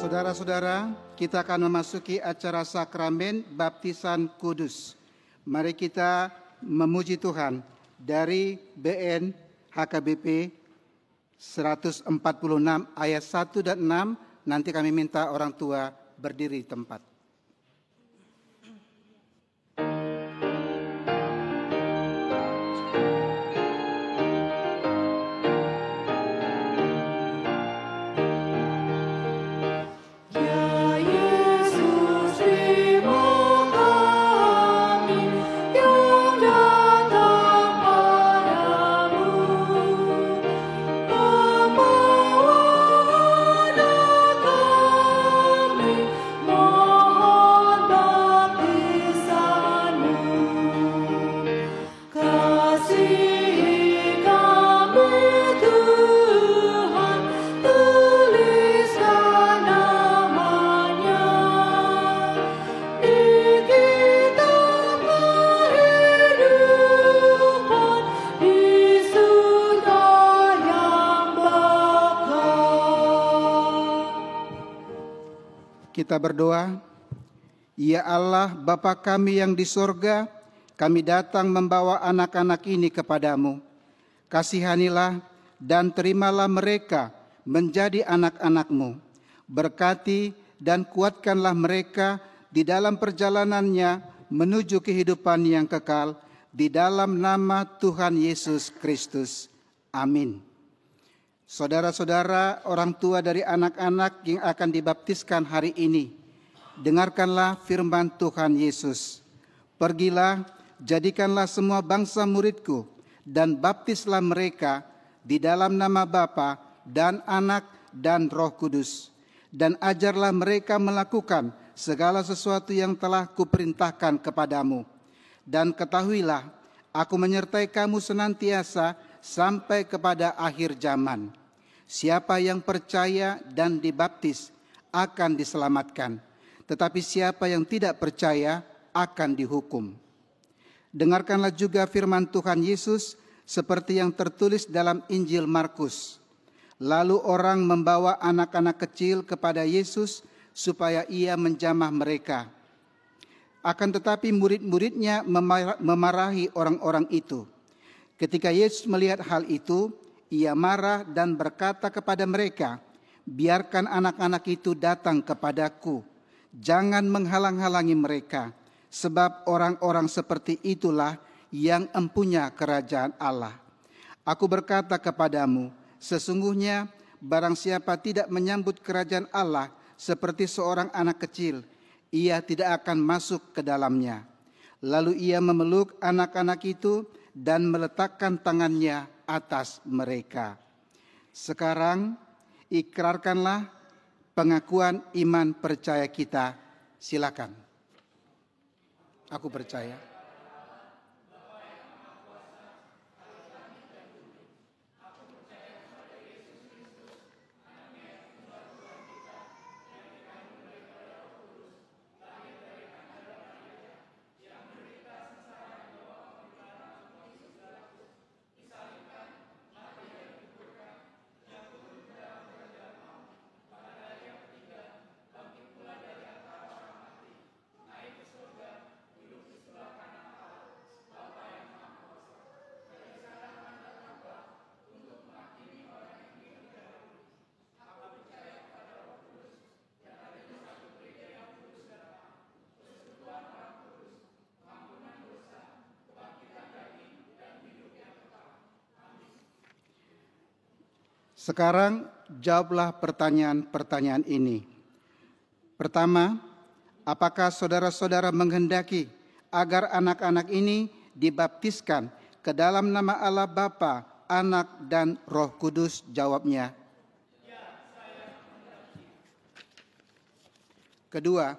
Saudara-saudara, kita akan memasuki acara sakramen baptisan kudus. Mari kita memuji Tuhan dari BN HKBP 146 ayat 1 dan 6. Nanti kami minta orang tua berdiri tempat. Kita berdoa. Ya Allah, Bapa kami yang di sorga, kami datang membawa anak-anak ini kepadamu. Kasihanilah dan terimalah mereka menjadi anak-anak-Mu. Berkati dan kuatkanlah mereka di dalam perjalanannya menuju kehidupan yang kekal, di dalam nama Tuhan Yesus Kristus. Amin. Saudara-saudara, orang tua dari anak-anak yang akan dibaptiskan hari ini, dengarkanlah firman Tuhan Yesus. Pergilah, jadikanlah semua bangsa muridku, dan baptislah mereka di dalam nama Bapa dan Anak dan Roh Kudus. Dan ajarlah mereka melakukan segala sesuatu yang telah kuperintahkan kepadamu. Dan ketahuilah, aku menyertai kamu senantiasa sampai kepada akhir zaman. Siapa yang percaya dan dibaptis akan diselamatkan, tetapi siapa yang tidak percaya akan dihukum. Dengarkanlah juga firman Tuhan Yesus seperti yang tertulis dalam Injil Markus. Lalu orang membawa anak-anak kecil kepada Yesus supaya ia menjamah mereka. Akan tetapi murid-muridnya memarahi orang-orang itu. Ketika Yesus melihat hal itu, ia marah dan berkata kepada mereka, biarkan anak-anak itu datang kepadaku. Jangan menghalang-halangi mereka, sebab orang-orang seperti itulah yang empunya kerajaan Allah. Aku berkata kepadamu, sesungguhnya barang siapa tidak menyambut kerajaan Allah seperti seorang anak kecil, ia tidak akan masuk ke dalamnya. Lalu ia memeluk anak-anak itu dan meletakkan tangannya atas mereka. Sekarang ikrarkanlah pengakuan iman percaya kita. Silakan. Aku percaya Sekarang jawablah pertanyaan-pertanyaan ini. Pertama, apakah saudara-saudara menghendaki agar anak-anak ini dibaptiskan ke dalam nama Allah Bapa, Anak, dan Roh Kudus? Jawabnya. Kedua,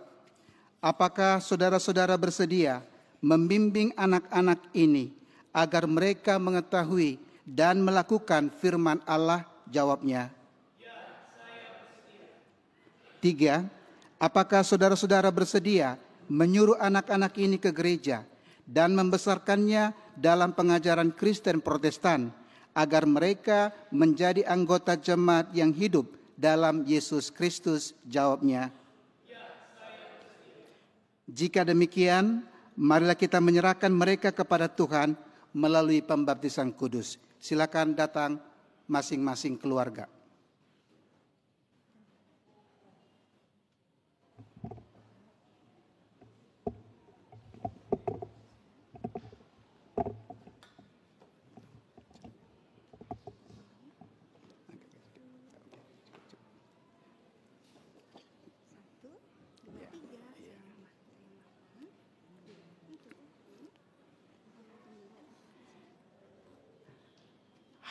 apakah saudara-saudara bersedia membimbing anak-anak ini agar mereka mengetahui dan melakukan firman Allah? Jawabnya. Tiga, apakah saudara-saudara bersedia menyuruh anak-anak ini ke gereja dan membesarkannya dalam pengajaran Kristen Protestan agar mereka menjadi anggota jemaat yang hidup dalam Yesus Kristus? Jawabnya, jika demikian, marilah kita menyerahkan mereka kepada Tuhan melalui pembaptisan kudus. Silakan datang masing-masing keluarga.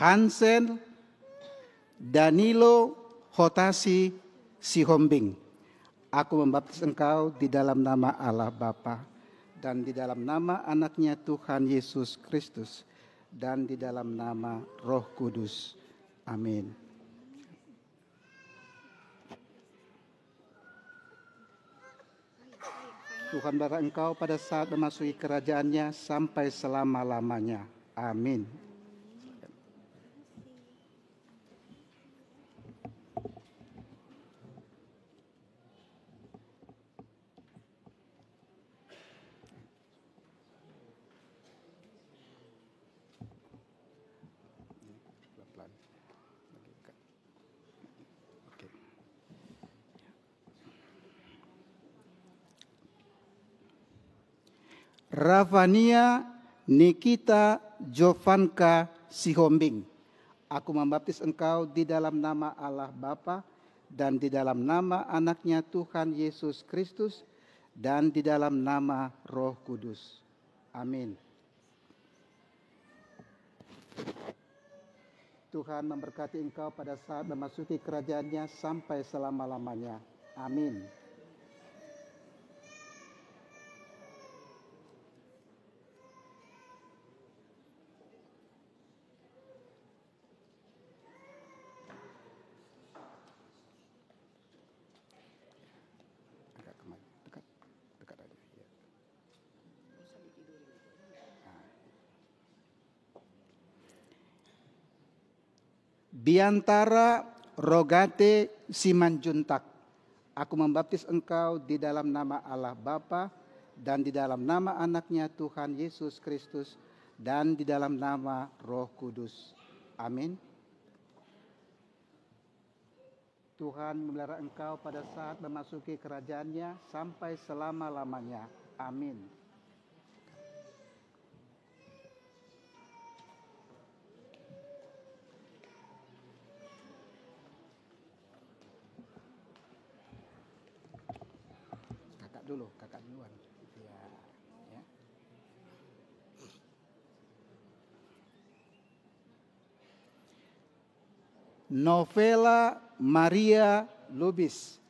Hansen Danilo Hotasi Sihombing. Aku membaptis engkau di dalam nama Allah Bapa dan di dalam nama anaknya Tuhan Yesus Kristus dan di dalam nama Roh Kudus. Amin. Tuhan berkati engkau pada saat memasuki kerajaannya sampai selama-lamanya. Amin. Ravania Nikita Jovanka Sihombing. Aku membaptis engkau di dalam nama Allah Bapa dan di dalam nama anaknya Tuhan Yesus Kristus dan di dalam nama Roh Kudus. Amin. Tuhan memberkati engkau pada saat memasuki kerajaannya sampai selama-lamanya. Amin. Biantara Rogate Simanjuntak. Aku membaptis engkau di dalam nama Allah Bapa dan di dalam nama anaknya Tuhan Yesus Kristus dan di dalam nama Roh Kudus. Amin. Tuhan memelihara engkau pada saat memasuki kerajaannya sampai selama-lamanya. Amin. Kakak duluan. Ya. Novela Maria Lubis.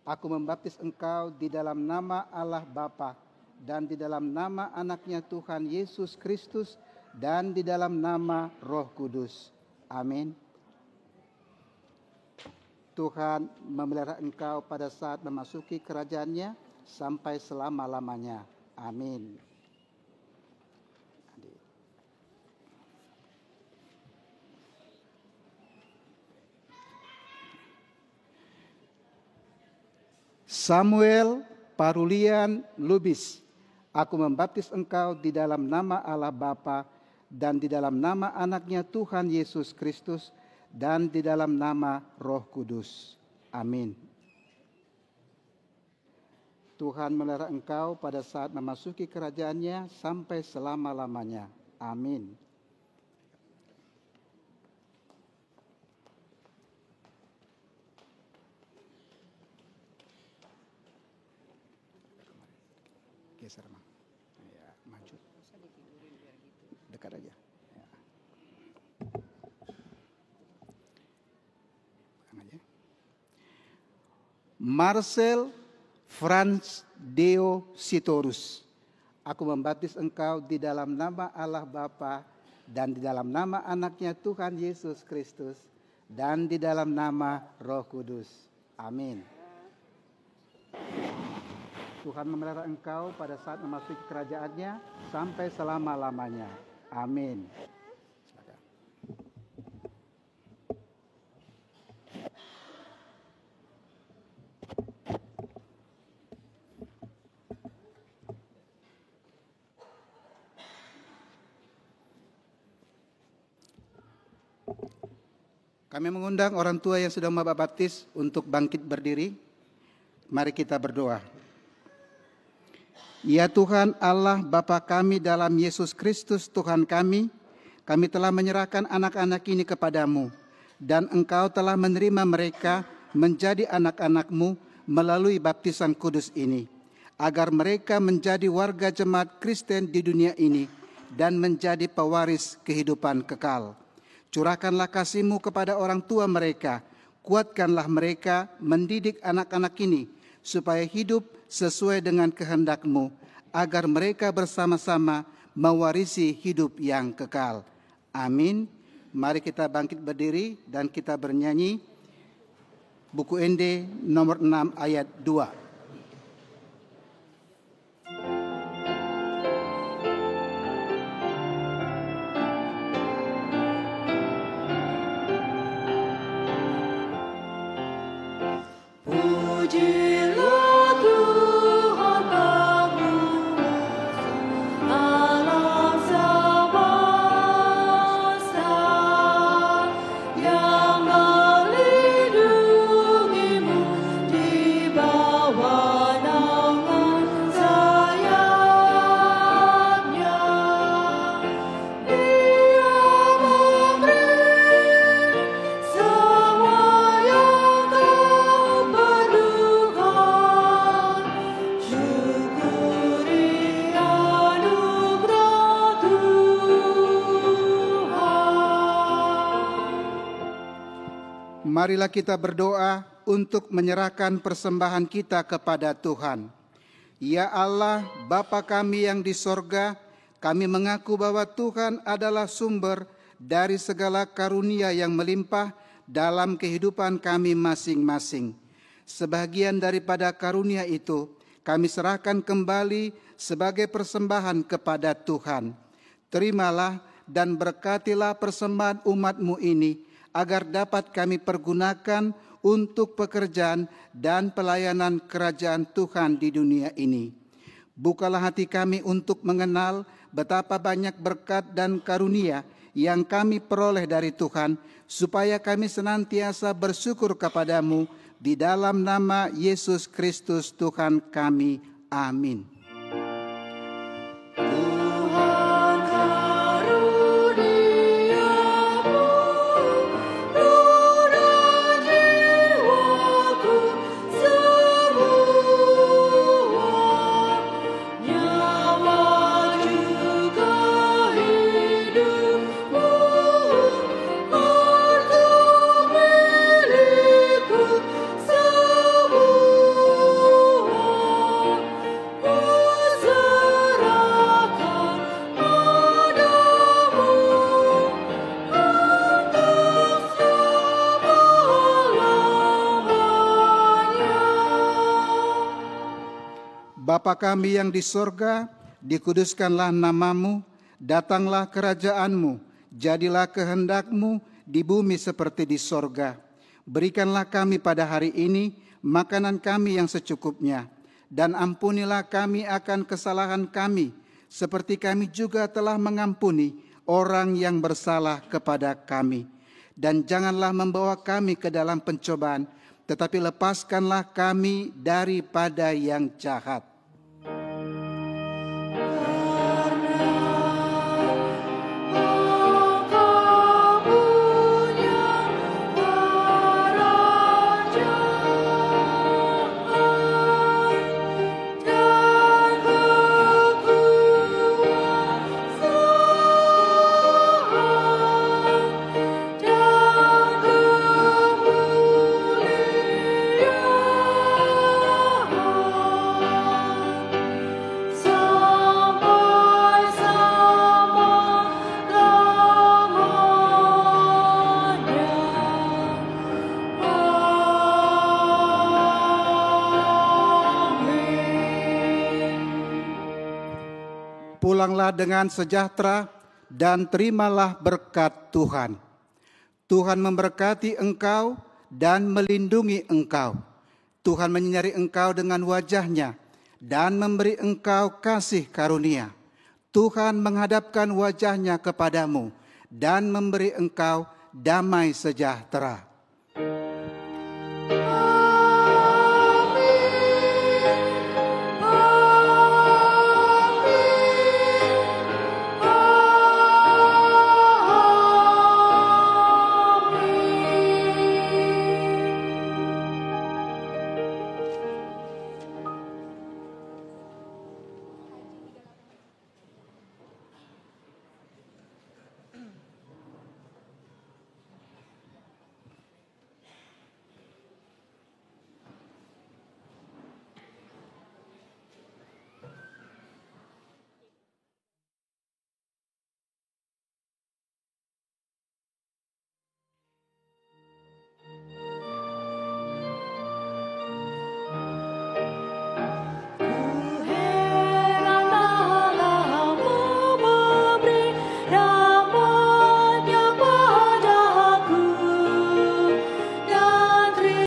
Aku membaptis engkau di dalam nama Allah Bapa dan di dalam nama anaknya Tuhan Yesus Kristus dan di dalam nama Roh Kudus. Amin. Tuhan memelihara engkau pada saat memasuki kerajaannya sampai selama-lamanya. Amin. Samuel Parulian Lubis. Aku membaptis engkau di dalam nama Allah Bapa dan di dalam nama anaknya Tuhan Yesus Kristus dan di dalam nama Roh Kudus. Amin. Tuhan memelihara engkau pada saat memasuki kerajaannya sampai selama-lamanya. Amin. Geser, Mang. Ya, maju. Dekat aja. Ya. Aja. Marcel Franz Deo Sitorus. Aku membaptis engkau di dalam nama Allah Bapa dan di dalam nama anaknya Tuhan Yesus Kristus dan di dalam nama Roh Kudus. Amin. Tuhan memelihara engkau pada saat memasuki kerajaannya sampai selama-lamanya. Amin. Silakan. Kami mengundang orang tua yang sudah baptis untuk bangkit berdiri. Mari kita berdoa. Ya Tuhan Allah Bapa kami dalam Yesus Kristus Tuhan kami telah menyerahkan anak-anak ini kepadamu, dan Engkau telah menerima mereka menjadi anak-anak-Mu melalui baptisan kudus ini, agar mereka menjadi warga jemaat Kristen di dunia ini dan menjadi pewaris kehidupan kekal. Curahkanlah kasih-Mu kepada orang tua mereka, kuatkanlah mereka mendidik anak-anak ini supaya hidup sesuai dengan kehendak-Mu, agar mereka bersama-sama mewarisi hidup yang kekal. Amin. Mari kita bangkit berdiri dan kita bernyanyi buku ND nomor 6 ayat 2. Pujilah Tuhan penguasa alam semesta, yang melindungimu di bawah naungan sayapnya. Dia memberi semua yang kau perlukan. Syukuri anugerah Tuhan. Marilah kita berdoa untuk menyerahkan persembahan kita kepada Tuhan. Ya Allah, Bapa kami yang di sorga, kami mengaku bahwa Tuhan adalah sumber dari segala karunia yang melimpah dalam kehidupan kami masing-masing. Sebagian daripada karunia itu kami serahkan kembali sebagai persembahan kepada Tuhan. Terimalah dan berkatilah persembahan umat-Mu ini, agar dapat kami pergunakan untuk pekerjaan dan pelayanan kerajaan Tuhan di dunia ini. Bukalah hati kami untuk mengenal betapa banyak berkat dan karunia yang kami peroleh dari Tuhan, supaya kami senantiasa bersyukur kepadamu di dalam nama Yesus Kristus Tuhan kami. Amin. Tuhan karuniamu, roh dan jiwaku semua, nyawa juga hidupku, harta milikku semua, ku serahkan padamu untuk selama-lamanya. Bapa kami yang di sorga, dikuduskanlah namamu, datanglah kerajaan-Mu, jadilah kehendak-Mu di bumi seperti di sorga. Berikanlah kami pada hari ini makanan kami yang secukupnya, dan ampunilah kami akan kesalahan kami, seperti kami juga telah mengampuni orang yang bersalah kepada kami. Dan janganlah membawa kami ke dalam pencobaan, tetapi lepaskanlah kami daripada yang jahat. Pulanglah dengan sejahtera dan terimalah berkat Tuhan. Tuhan memberkati engkau dan melindungi engkau. Tuhan menyinari engkau dengan wajah-Nya dan memberi engkau kasih karunia. Tuhan menghadapkan wajah-Nya kepadamu dan memberi engkau damai sejahtera.